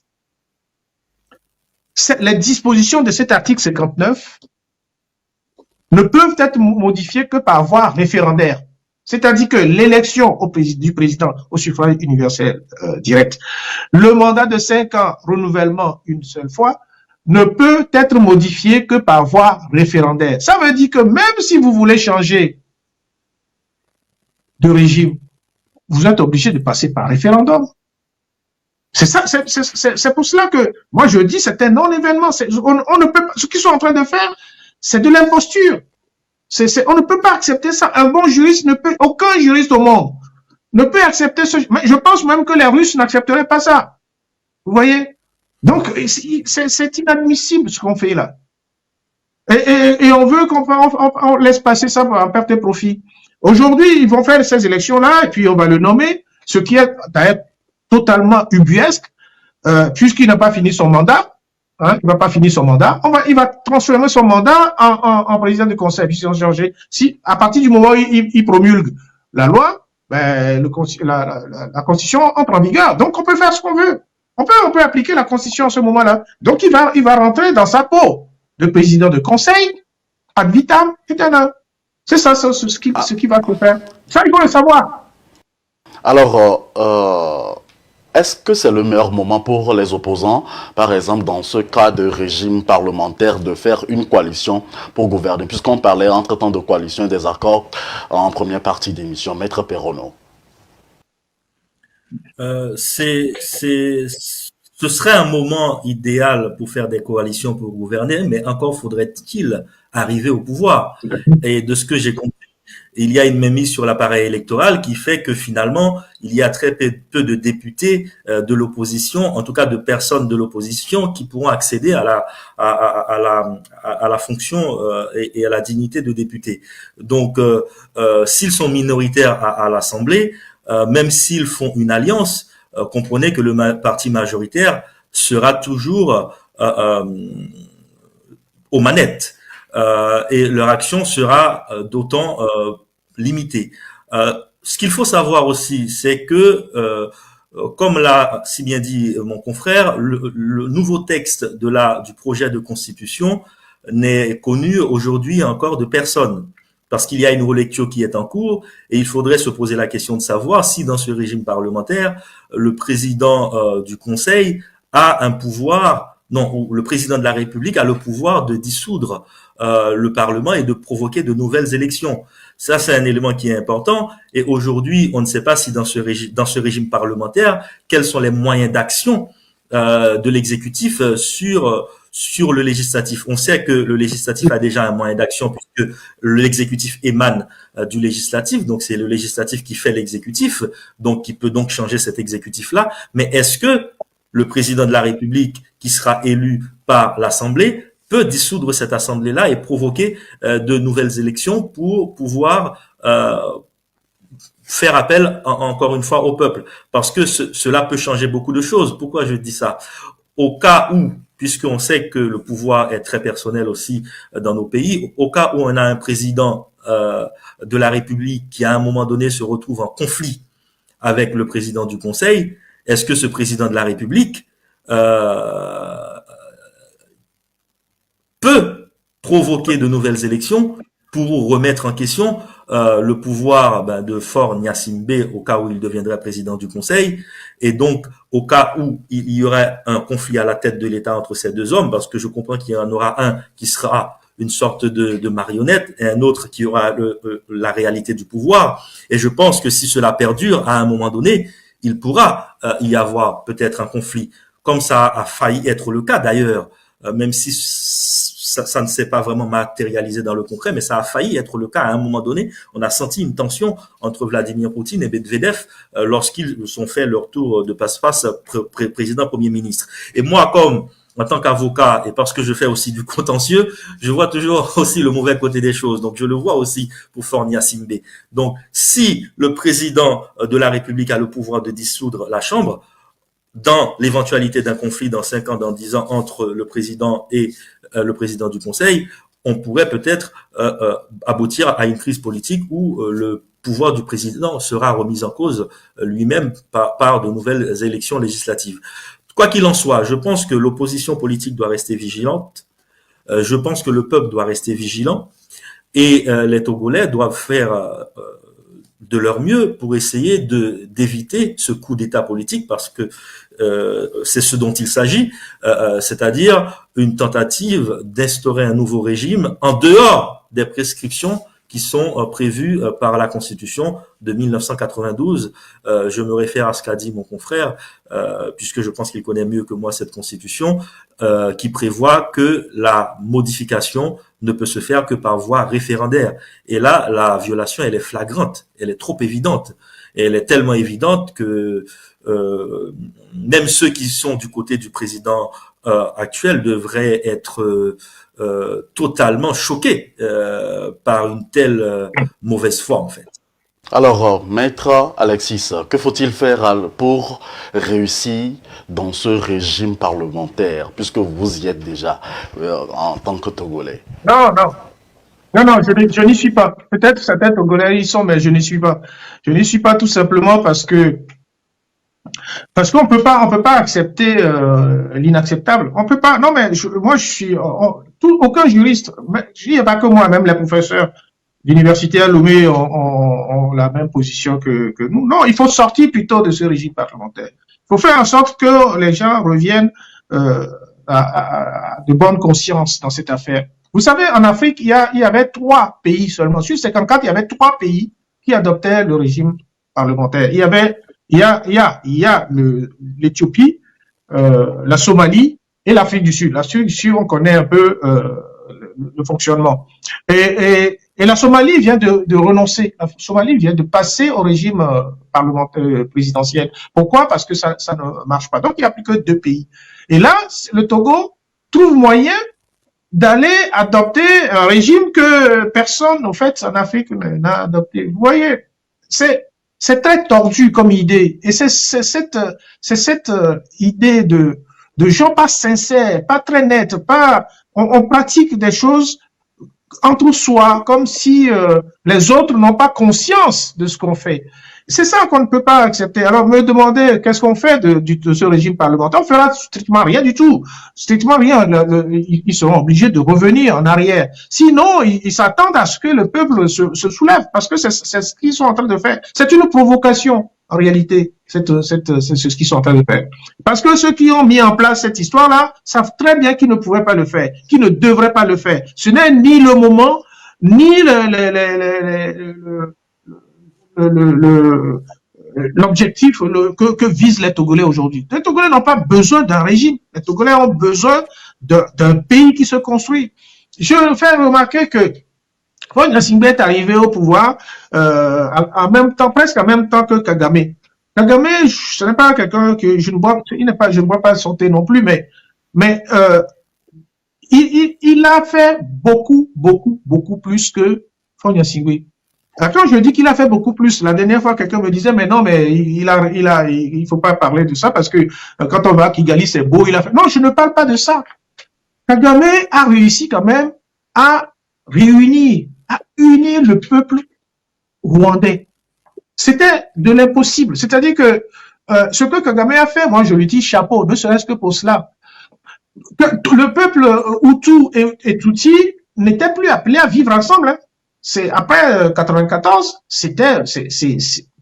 Les dispositions de cet article 59 ne peuvent être modifiées que par voie référendaire. C'est-à-dire que l'élection du président au suffrage universel direct, le mandat de 5 ans, renouvellement une seule fois, ne peut être modifié que par voie référendaire. Ça veut dire que même si vous voulez changer de régime, vous êtes obligé de passer par référendum. C'est ça, c'est pour cela que moi je dis c'est un non-événement. On ne peut pas, ce qu'ils sont en train de faire, c'est de l'imposture. On ne peut pas accepter ça. Un bon juriste ne peut, aucun juriste au monde ne peut accepter ce. Mais je pense même que les Russes n'accepteraient pas ça. Vous voyez? Donc c'est inadmissible ce qu'on fait là. Et on veut qu'on laisse passer ça en perte de profit. Aujourd'hui, ils vont faire ces élections-là et puis on va le nommer, ce qui est d'ailleurs totalement ubuesque, puisqu'il n'a pas fini son mandat. Hein, il va pas finir son mandat. Il va transformer son mandat en président du conseil. Si à partir du moment où il promulgue la loi, ben la constitution entre en vigueur. Donc on peut faire ce qu'on veut. On peut appliquer la constitution à ce moment-là. Donc il va rentrer dans sa peau de président de conseil ad vitam aeternam. C'est ça, ce qui va se faire. Ça, il faut le savoir. Alors, est-ce que c'est le meilleur moment pour les opposants, par exemple dans ce cas de régime parlementaire, de faire une coalition pour gouverner, puisqu'on parlait entre-temps de coalition et des accords en première partie d'émission, Maître Perronneau? Ce serait un moment idéal pour faire des coalitions pour gouverner, mais encore faudrait-il arriver au pouvoir. Et de ce que j'ai compris, il y a une mainmise sur l'appareil électoral qui fait que finalement, il y a très peu de députés de l'opposition, en tout cas de personnes de l'opposition, qui pourront accéder à la fonction et à la dignité de député. Donc, s'ils sont minoritaires à l'Assemblée, même s'ils font une alliance, comprenez que le parti majoritaire sera toujours aux manettes. Et leur action sera d'autant limitée. Ce qu'il faut savoir aussi, c'est que, comme l'a si bien dit mon confrère, le nouveau texte du projet de constitution n'est connu aujourd'hui encore de personne, parce qu'il y a une relecture qui est en cours, et il faudrait se poser la question de savoir si dans ce régime parlementaire, le président du Conseil a un pouvoir, non, ou le président de la République a le pouvoir de dissoudre le Parlement et de provoquer de nouvelles élections. Ça, c'est un élément qui est important. Et aujourd'hui, on ne sait pas si dans ce régime parlementaire, quels sont les moyens d'action de l'exécutif sur le législatif. On sait que le législatif a déjà un moyen d'action puisque l'exécutif émane du législatif. Donc, c'est le législatif qui fait l'exécutif, donc qui peut donc changer cet exécutif-là. Mais est-ce que le président de la République, qui sera élu par l'Assemblée, peut dissoudre cette assemblée-là et provoquer de nouvelles élections pour pouvoir faire appel encore une fois au peuple, parce que cela peut changer beaucoup de choses. Pourquoi je dis ça? Au cas où, puisqu'on sait que le pouvoir est très personnel aussi dans nos pays, au cas où on a un président de la République qui à un moment donné se retrouve en conflit avec le président du Conseil, est-ce que ce président de la République peut provoquer de nouvelles élections pour remettre en question le pouvoir de Faure Gnassingbé au cas où il deviendrait président du Conseil, et donc au cas où il y aurait un conflit à la tête de l'État entre ces deux hommes, parce que je comprends qu'il y en aura un qui sera une sorte de marionnette et un autre qui aura la réalité du pouvoir. Et je pense que si cela perdure, à un moment donné, il pourra y avoir peut-être un conflit, comme ça a failli être le cas d'ailleurs, même si ça ne s'est pas vraiment matérialisé dans le concret, mais ça a failli être le cas à un moment donné. On a senti une tension entre Vladimir Poutine et Medvedev lorsqu'ils ont fait leur tour de passe-passe président-premier ministre. Et moi, comme en tant qu'avocat, et parce que je fais aussi du contentieux, je vois toujours aussi le mauvais côté des choses. Donc, je le vois aussi pour Faure Gnassingbé. Donc, si le président de la République a le pouvoir de dissoudre la Chambre, dans l'éventualité d'un conflit dans 5 ans, dans 10 ans entre le président et le président du Conseil, on pourrait peut-être aboutir à une crise politique où le pouvoir du président sera remis en cause lui-même par de nouvelles élections législatives. Quoi qu'il en soit, je pense que l'opposition politique doit rester vigilante. Je pense que le peuple doit rester vigilant. Et les Togolais doivent faire de leur mieux pour essayer d'éviter ce coup d'État politique, parce que c'est ce dont il s'agit, c'est-à-dire une tentative d'instaurer un nouveau régime en dehors des prescriptions qui sont prévues par la Constitution de 1992. Je me réfère à ce qu'a dit mon confrère, puisque je pense qu'il connaît mieux que moi cette Constitution, qui prévoit que la modification ne peut se faire que par voie référendaire. Et là, la violation, elle est flagrante, elle est trop évidente. Et elle est tellement évidente que même ceux qui sont du côté du président actuel devraient être totalement choqués par une telle mauvaise foi, en fait. Alors, Maître Alexis, que faut-il faire pour réussir dans ce régime parlementaire, puisque vous y êtes déjà en tant que Togolais? Non, je n'y suis pas. Peut-être certains Togolais y sont, mais je n'y suis pas. Je n'y suis pas tout simplement parce qu'on peut pas accepter l'inacceptable. On peut pas. Non, mais moi je suis aucun juriste. Il n'y a pas que moi, même les professeurs d'université à Lomé ont la même position que nous. Non, il faut sortir plutôt de ce régime parlementaire. Il faut faire en sorte que les gens reviennent à de bonne conscience dans cette affaire. Vous savez, en Afrique, il y avait 3 pays seulement. Sur 54, il y avait 3 pays qui adoptaient le régime parlementaire. Il y a l'Éthiopie, la Somalie et l'Afrique du Sud. L'Afrique du Sud, on connaît un peu le fonctionnement. Et la Somalie vient de renoncer. La Somalie vient de passer au régime parlementaire présidentiel. Pourquoi? Parce que ça ne marche pas. Donc, il n'y a plus que 2 pays. Et là, le Togo trouve moyen d'aller adopter un régime que personne, en fait, en Afrique n'a adopté. Vous voyez, c'est très tordu comme idée. Et c'est cette idée de gens pas sincères, pas très nets, on pratique des choses entre soi, comme si les autres n'ont pas conscience de ce qu'on fait. C'est ça qu'on ne peut pas accepter. Alors, me demander qu'est-ce qu'on fait de ce régime parlementaire, on fera strictement rien du tout. Strictement rien. Ils seront obligés de revenir en arrière. Sinon, ils s'attendent à ce que le peuple se soulève, parce que c'est ce qu'ils sont en train de faire. C'est une provocation, en réalité, c'est ce qu'ils sont en train de faire. Parce que ceux qui ont mis en place cette histoire-là savent très bien qu'ils ne pouvaient pas le faire, qu'ils ne devraient pas le faire. Ce n'est ni le moment, ni l'objectif que visent les Togolais aujourd'hui. Les Togolais n'ont pas besoin d'un régime. Les Togolais ont besoin d'un pays qui se construit. Je fais remarquer que quand Gnassingbé est arrivé au pouvoir, presque en même temps que Kagame. Kagame, ce n'est pas quelqu'un que je ne vois pas son thé non plus, mais il a fait beaucoup plus que Gnassingbé. Quand je dis qu'il a fait beaucoup plus, la dernière fois quelqu'un me disait mais non, mais il faut pas parler de ça parce que quand on va à Kigali c'est beau, il a fait. Non, je ne parle pas de ça. Kagame a réussi quand même à unir le peuple rwandais. C'était de l'impossible. C'est-à-dire que ce que Kagame a fait, moi je lui dis chapeau, ne serait-ce que pour cela. Le peuple Hutu et Tutsi n'était plus appelé à vivre ensemble. Hein. C'est après 94,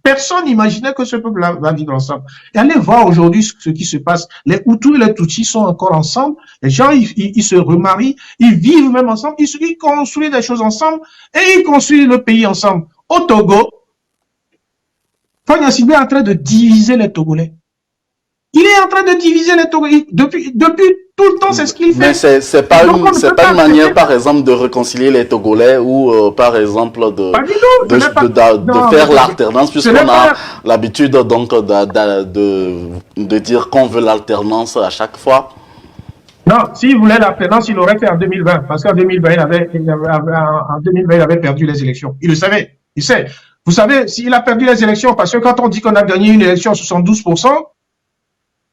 personne n'imaginait que ce peuple va vivre ensemble. Et allez voir aujourd'hui ce qui se passe. Les Hutus et les Tutsis sont encore ensemble. Les gens, ils se remarient, ils vivent même ensemble, ils construisent des choses ensemble et ils construisent le pays ensemble. Au Togo, Gnassingbé est en train de diviser les Togolais. Il est en train de diviser les Togolais. Depuis tout le temps, c'est ce qu'il fait. Mais c'est pas une manière, par exemple, de réconcilier les Togolais ou, par exemple, de faire l'alternance, puisqu'on a l'habitude, donc, de dire qu'on veut l'alternance à chaque fois. Non, s'il voulait l'alternance, il l'aurait fait en 2020. Parce qu'en 2020, il avait perdu les élections. Il le savait. Il sait. Vous savez, s'il a perdu les élections, parce que quand on dit qu'on a gagné une élection à 72%,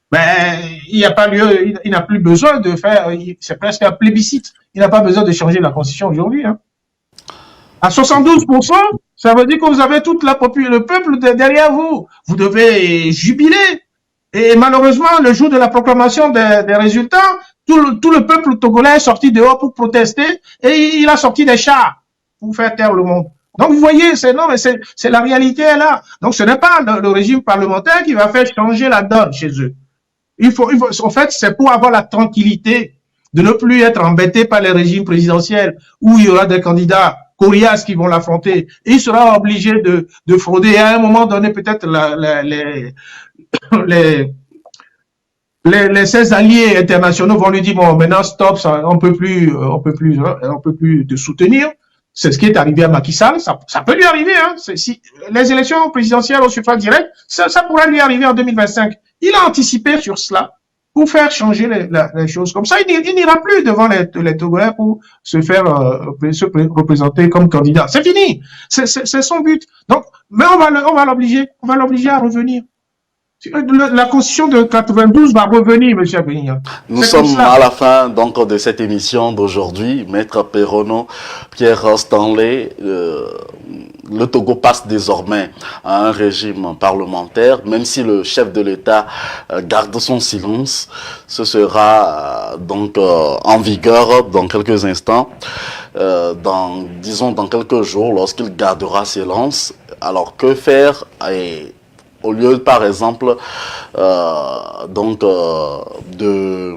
ben, il n'y a pas lieu, il n'a plus besoin de faire, c'est presque un plébiscite. Il n'a pas besoin de changer la constitution aujourd'hui, hein. À 72%, ça veut dire que vous avez toute le peuple derrière vous. Vous devez jubiler. Et malheureusement, le jour de la proclamation des résultats, tout le peuple togolais est sorti dehors pour protester et il a sorti des chars. pour faire taire le monde. Donc vous voyez, c'est la réalité est là. Donc ce n'est pas le régime parlementaire qui va faire changer la donne chez eux. En fait, c'est pour avoir la tranquillité de ne plus être embêté par les régimes présidentiels où il y aura des candidats coriaces qui vont l'affronter. Il sera obligé de frauder. Et à un moment donné, peut-être ses alliés internationaux vont lui dire bon, maintenant stop, on peut plus te soutenir. C'est ce qui est arrivé à Macky Sall. Ça peut lui arriver. Hein. Si les élections présidentielles au suffrage direct, ça pourrait lui arriver en 2025. Il a anticipé sur cela pour faire changer les choses. Comme ça, il n'ira plus devant les Togolais pour se faire se représenter comme candidat. C'est fini. C'est son but. Donc, mais on va l'obliger à revenir. La constitution de 92 va revenir, monsieur Abéignan. Nous sommes à la fin donc de cette émission d'aujourd'hui. Maître Perono, Pierre Stanley, le Togo passe désormais à un régime parlementaire, même si le chef de l'État garde son silence. Ce sera donc en vigueur dans quelques instants, disons dans quelques jours, lorsqu'il gardera silence. Alors que faire au lieu, par exemple, de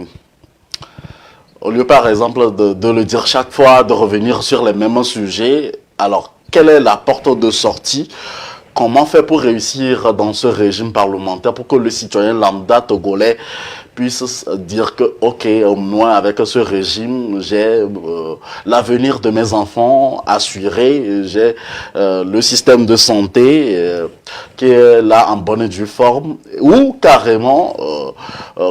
le dire chaque fois, de revenir sur les mêmes sujets, alors quelle est la porte de sortie? Comment faire pour réussir dans ce régime parlementaire pour que le citoyen lambda togolais puisse dire que, ok, moi, avec ce régime, j'ai l'avenir de mes enfants assuré, j'ai le système de santé qui est là en bonne et due forme, ou carrément,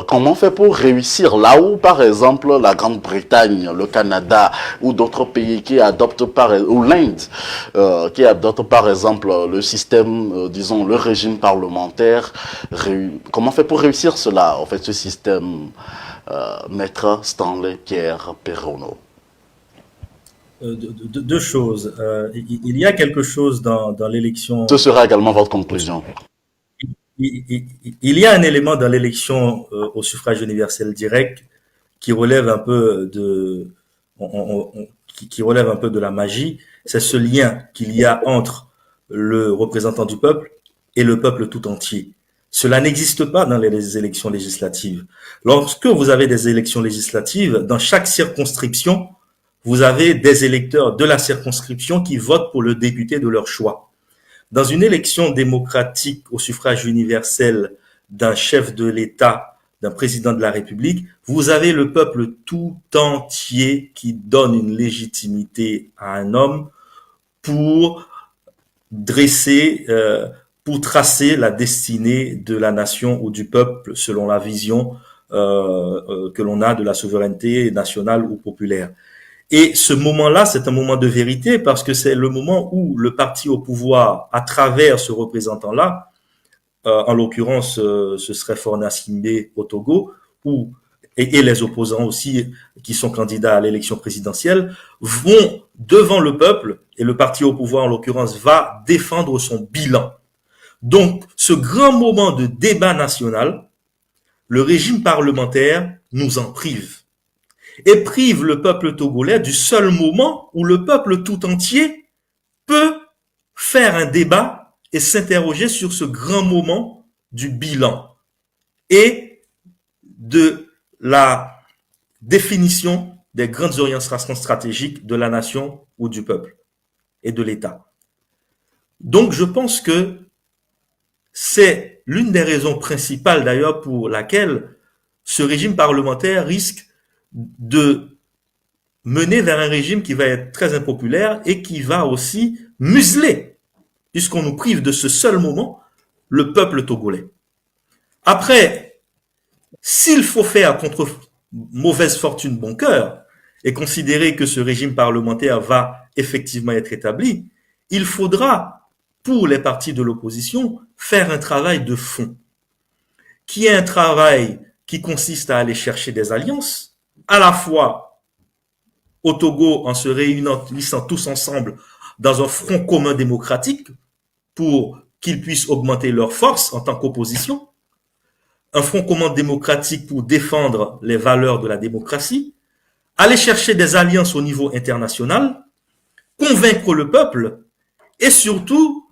comment faire pour réussir là où, par exemple, la Grande-Bretagne, le Canada ou d'autres pays qui adoptent, ou l'Inde, qui adoptent, par exemple, le système, disons, le régime parlementaire, comment faire pour réussir cela, en fait, ce système, Maître Stanley Pierre Perono? Deux choses. Il y a quelque chose dans l'élection. Ce sera également votre conclusion. Il y a un élément dans l'élection au suffrage universel direct qui relève un peu qui relève un peu de la magie. C'est ce lien qu'il y a entre le représentant du peuple et le peuple tout entier. Cela n'existe pas dans les élections législatives. Lorsque vous avez des élections législatives, dans chaque circonscription, vous avez des électeurs de la circonscription qui votent pour le député de leur choix. Dans une élection démocratique au suffrage universel d'un chef de l'État, d'un président de la République, vous avez le peuple tout entier qui donne une légitimité à un homme pour pour tracer la destinée de la nation ou du peuple selon la vision que l'on a de la souveraineté nationale ou populaire. Et ce moment-là, c'est un moment de vérité parce que c'est le moment où le parti au pouvoir, à travers ce représentant-là, en l'occurrence, ce serait Faure Gnassingbe au Togo, et les opposants aussi qui sont candidats à l'élection présidentielle, vont devant le peuple, et le parti au pouvoir, en l'occurrence, va défendre son bilan. Donc, ce grand moment de débat national, le régime parlementaire nous en prive. Et prive le peuple togolais du seul moment où le peuple tout entier peut faire un débat et s'interroger sur ce grand moment du bilan et de la définition des grandes orientations stratégiques de la nation ou du peuple et de l'État. Donc, je pense que c'est l'une des raisons principales d'ailleurs pour laquelle ce régime parlementaire risque de mener vers un régime qui va être très impopulaire et qui va aussi museler, puisqu'on nous prive de ce seul moment, le peuple togolais. Après, s'il faut faire contre mauvaise fortune bon cœur et considérer que ce régime parlementaire va effectivement être établi, il faudra, pour les partis de l'opposition, faire un travail de fond, qui est un travail qui consiste à aller chercher des alliances, à la fois au Togo en se réunissant tous ensemble dans un front commun démocratique pour qu'ils puissent augmenter leur force en tant qu'opposition, un front commun démocratique pour défendre les valeurs de la démocratie, aller chercher des alliances au niveau international, convaincre le peuple et surtout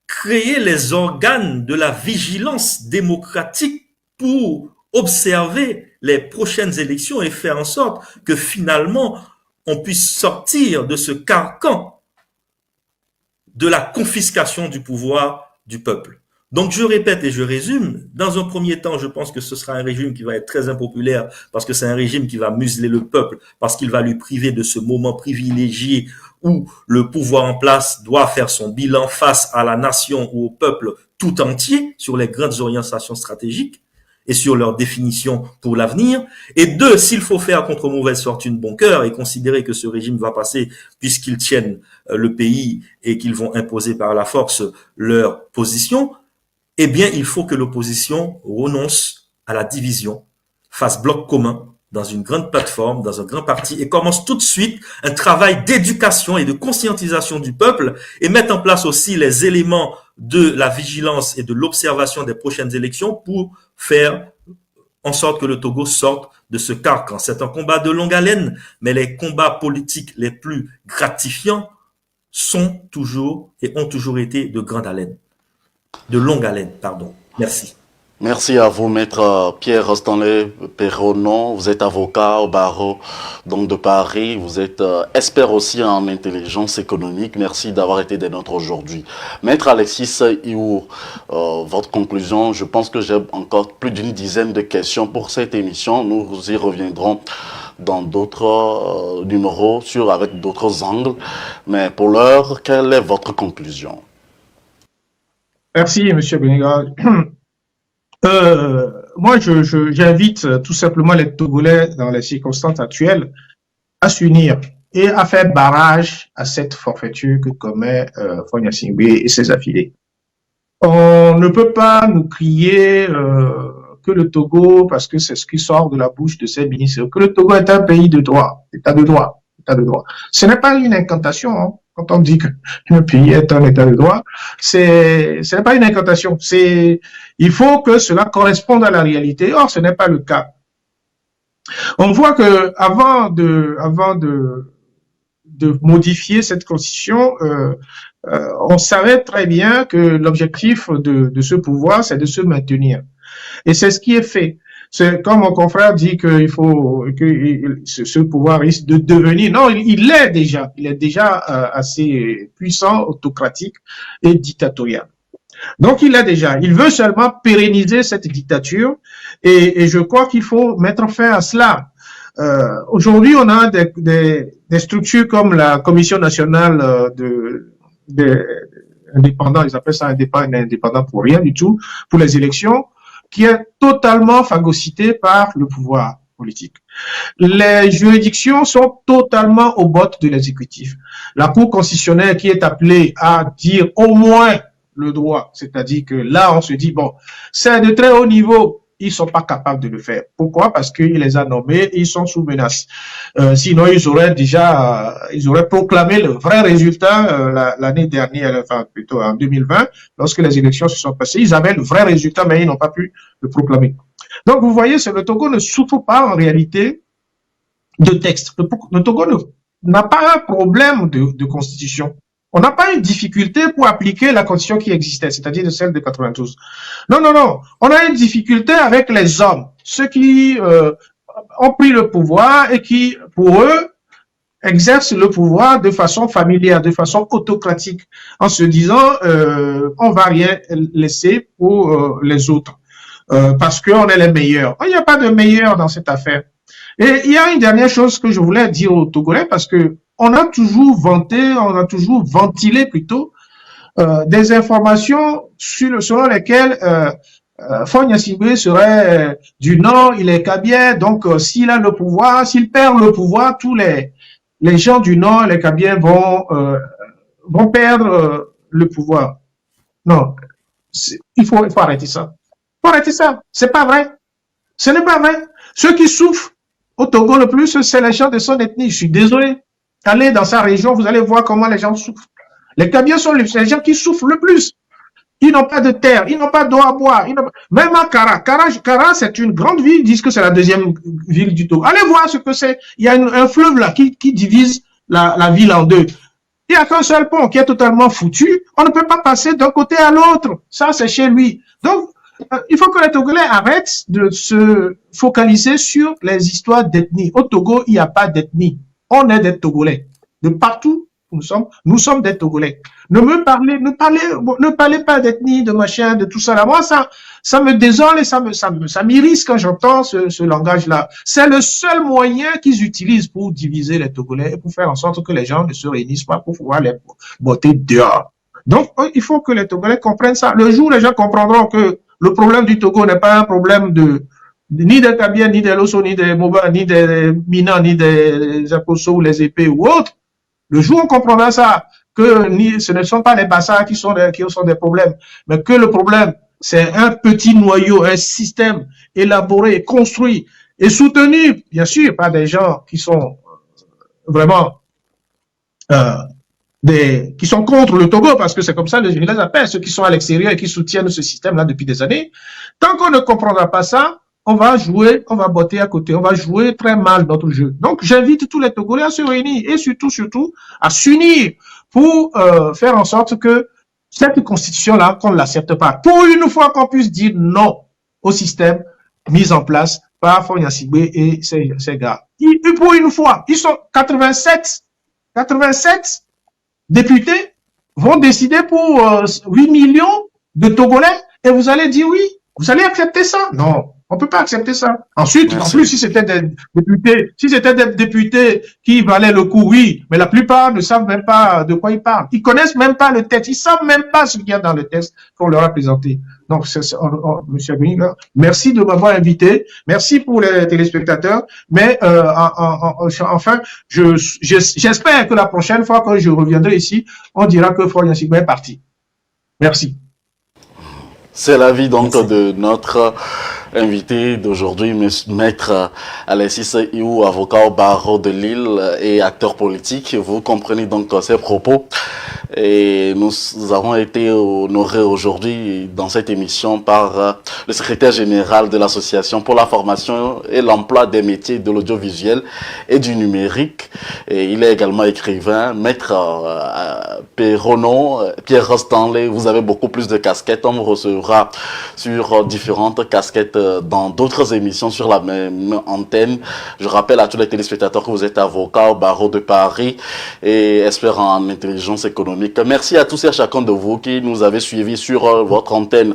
créer les organes de la vigilance démocratique pour observer les prochaines élections et faire en sorte que finalement on puisse sortir de ce carcan de la confiscation du pouvoir du peuple. Donc je répète et je résume, dans un premier temps, je pense que ce sera un régime qui va être très impopulaire parce que c'est un régime qui va museler le peuple, parce qu'il va lui priver de ce moment privilégié où le pouvoir en place doit faire son bilan face à la nation ou au peuple tout entier sur les grandes orientations stratégiques et sur leur définition pour l'avenir. Et deux, s'il faut faire contre mauvaise fortune bon cœur et considérer que ce régime va passer puisqu'ils tiennent le pays et qu'ils vont imposer par la force leur position, eh bien, il faut que l'opposition renonce à la division, fasse bloc commun dans une grande plateforme, dans un grand parti et commence tout de suite un travail d'éducation et de conscientisation du peuple et mette en place aussi les éléments de la vigilance et de l'observation des prochaines élections pour faire en sorte que le Togo sorte de ce carcan. C'est un combat de longue haleine, mais les combats politiques les plus gratifiants sont toujours et ont toujours été de grande haleine. De longue haleine, pardon. Merci. Merci à vous, Maître Pierre Stanley Perronneau. Vous êtes avocat au barreau donc de Paris. Vous êtes expert aussi en intelligence économique. Merci d'avoir été des nôtres aujourd'hui. Maître Alexis Iour, votre conclusion. Je pense que j'ai encore plus d'une dizaine de questions pour cette émission. Nous y reviendrons dans d'autres numéros avec d'autres angles. Mais pour l'heure, quelle est votre conclusion? Merci, Monsieur Bénégal. Moi, j'invite tout simplement les Togolais, dans les circonstances actuelles, à s'unir et à faire barrage à cette forfaiture que commet Faure Gnassingbé et ses affiliés. On ne peut pas nous crier que le Togo, parce que c'est ce qui sort de la bouche de ces ministres, que le Togo est un pays de droit, état de droit, état de droit. Ce n'est pas une incantation, hein. Quand on dit que le pays est un état de droit, ce n'est pas une incantation. Il faut que cela corresponde à la réalité. Or, ce n'est pas le cas. On voit que avant de modifier cette constitution, on savait très bien que l'objectif de ce pouvoir, c'est de se maintenir. Et c'est ce qui est fait. C'est comme mon confrère dit qu'il faut que ce pouvoir risque de devenir. Non, il est déjà assez puissant, autocratique et dictatorial. Donc il veut seulement pérenniser cette dictature et je crois qu'il faut mettre fin à cela. Aujourd'hui, on a des structures comme la Commission nationale indépendants, ils appellent ça indépendant pour rien du tout, pour les élections, qui est totalement phagocyté par le pouvoir politique. Les juridictions sont totalement aux bottes de l'exécutif. La Cour constitutionnelle qui est appelée à dire au moins le droit, c'est-à-dire que là on se dit, bon, c'est de très haut niveau, ils sont pas capables de le faire. Pourquoi? Parce qu'il les a nommés et ils sont sous menace. Sinon, ils auraient proclamé le vrai résultat l'année dernière, enfin plutôt en 2020, lorsque les élections se sont passées. Ils avaient le vrai résultat, mais ils n'ont pas pu le proclamer. Donc, vous voyez, le Togo ne souffre pas en réalité de texte. Le Togo n'a pas un problème de constitution. On n'a pas une difficulté pour appliquer la constitution qui existait, c'est-à-dire celle de 92. Non. On a une difficulté avec les hommes, ceux qui ont pris le pouvoir et qui, pour eux, exercent le pouvoir de façon familière, de façon autocratique, en se disant on va rien laisser pour les autres, parce qu'on est les meilleurs. Il n'y a pas de meilleurs dans cette affaire. Et il y a une dernière chose que je voulais dire aux Togolais, parce que on a toujours ventilé plutôt des informations selon lesquelles Faure Gnassingbé serait du Nord, il est Kabien, donc s'il a le pouvoir, s'il perd le pouvoir, tous les gens du Nord, les Kabiens vont perdre le pouvoir. Non, il faut arrêter ça. Il faut arrêter ça. C'est pas vrai. Ce n'est pas vrai. Ceux qui souffrent au Togo le plus, c'est les gens de son ethnie. Je suis désolé. Allez dans sa région, vous allez voir comment les gens souffrent. Les Kabyens sont les gens qui souffrent le plus. Ils n'ont pas de terre, ils n'ont pas d'eau à boire. Même à Kara. Kara, c'est une grande ville, ils disent que c'est la deuxième ville du Togo. Allez voir ce que c'est. Il y a un fleuve là qui divise la ville en deux. Il n'y a qu'un seul pont qui est totalement foutu. On ne peut pas passer d'un côté à l'autre. Ça, c'est chez lui. Donc, il faut que les Togolais arrêtent de se focaliser sur les histoires d'ethnie. Au Togo, il n'y a pas d'ethnie. On est des Togolais. De partout où nous sommes des Togolais. Ne parlez pas d'ethnie, de machin, de tout ça là. Moi, ça me désole et ça m'irrite quand j'entends ce langage-là. C'est le seul moyen qu'ils utilisent pour diviser les Togolais et pour faire en sorte que les gens ne se réunissent pas pour pouvoir les botter dehors. Donc, il faut que les Togolais comprennent ça. Le jour où les gens comprendront que le problème du Togo n'est pas un problème ni des Kabyles, ni des Losso, ni des Moba, ni des Mina, ni des Akoso ou les épées ou autres, le jour où on comprendra ça, que ce ne sont pas les Bassas qui sont des problèmes, mais que le problème, c'est un petit noyau, un système élaboré, construit et soutenu, bien sûr, par des gens qui sont vraiment qui sont contre le Togo, parce que c'est comme ça, je les appelle, ceux qui sont à l'extérieur et qui soutiennent ce système-là depuis des années. Tant qu'on ne comprendra pas ça, on va botter à côté, on va jouer très mal notre jeu. Donc, j'invite tous les Togolais à se réunir et surtout, à s'unir pour faire en sorte que cette constitution-là, qu'on ne l'accepte pas. Pour une fois qu'on puisse dire non au système mis en place par Faure Gnassingbé et ses gars. Pour une fois, ils sont 87 députés vont décider pour 8 millions de Togolais et vous allez dire oui, vous allez accepter ça? Non, on peut pas accepter ça. Ensuite, en plus, si c'était des députés qui valaient le coup, oui, mais la plupart ne savent même pas de quoi ils parlent. Ils connaissent même pas le texte, ils savent même pas ce qu'il y a dans le texte qu'on leur a présenté. Donc, Monsieur Abini, merci de m'avoir invité, merci pour les téléspectateurs, mais enfin, j'espère que la prochaine fois que je reviendrai ici, on dira que Faure Gnassingbé est parti. Merci. C'est l'avis donc de notre invité d'aujourd'hui, Maître Alexis Iou, avocat au barreau de Lille et acteur politique. Vous comprenez donc ses propos. Et nous avons été honorés aujourd'hui dans cette émission par le secrétaire général de l'association pour la formation et l'emploi des métiers de l'audiovisuel et du numérique. Et il est également écrivain, Maître Perrono, Pierre Stanley. Vous avez beaucoup plus de casquettes. On vous recevra sur différentes casquettes dans d'autres émissions sur la même antenne. Je rappelle à tous les téléspectateurs que vous êtes avocat au barreau de Paris et expert en intelligence économique. Merci à tous et à chacun de vous qui nous avez suivis sur votre antenne.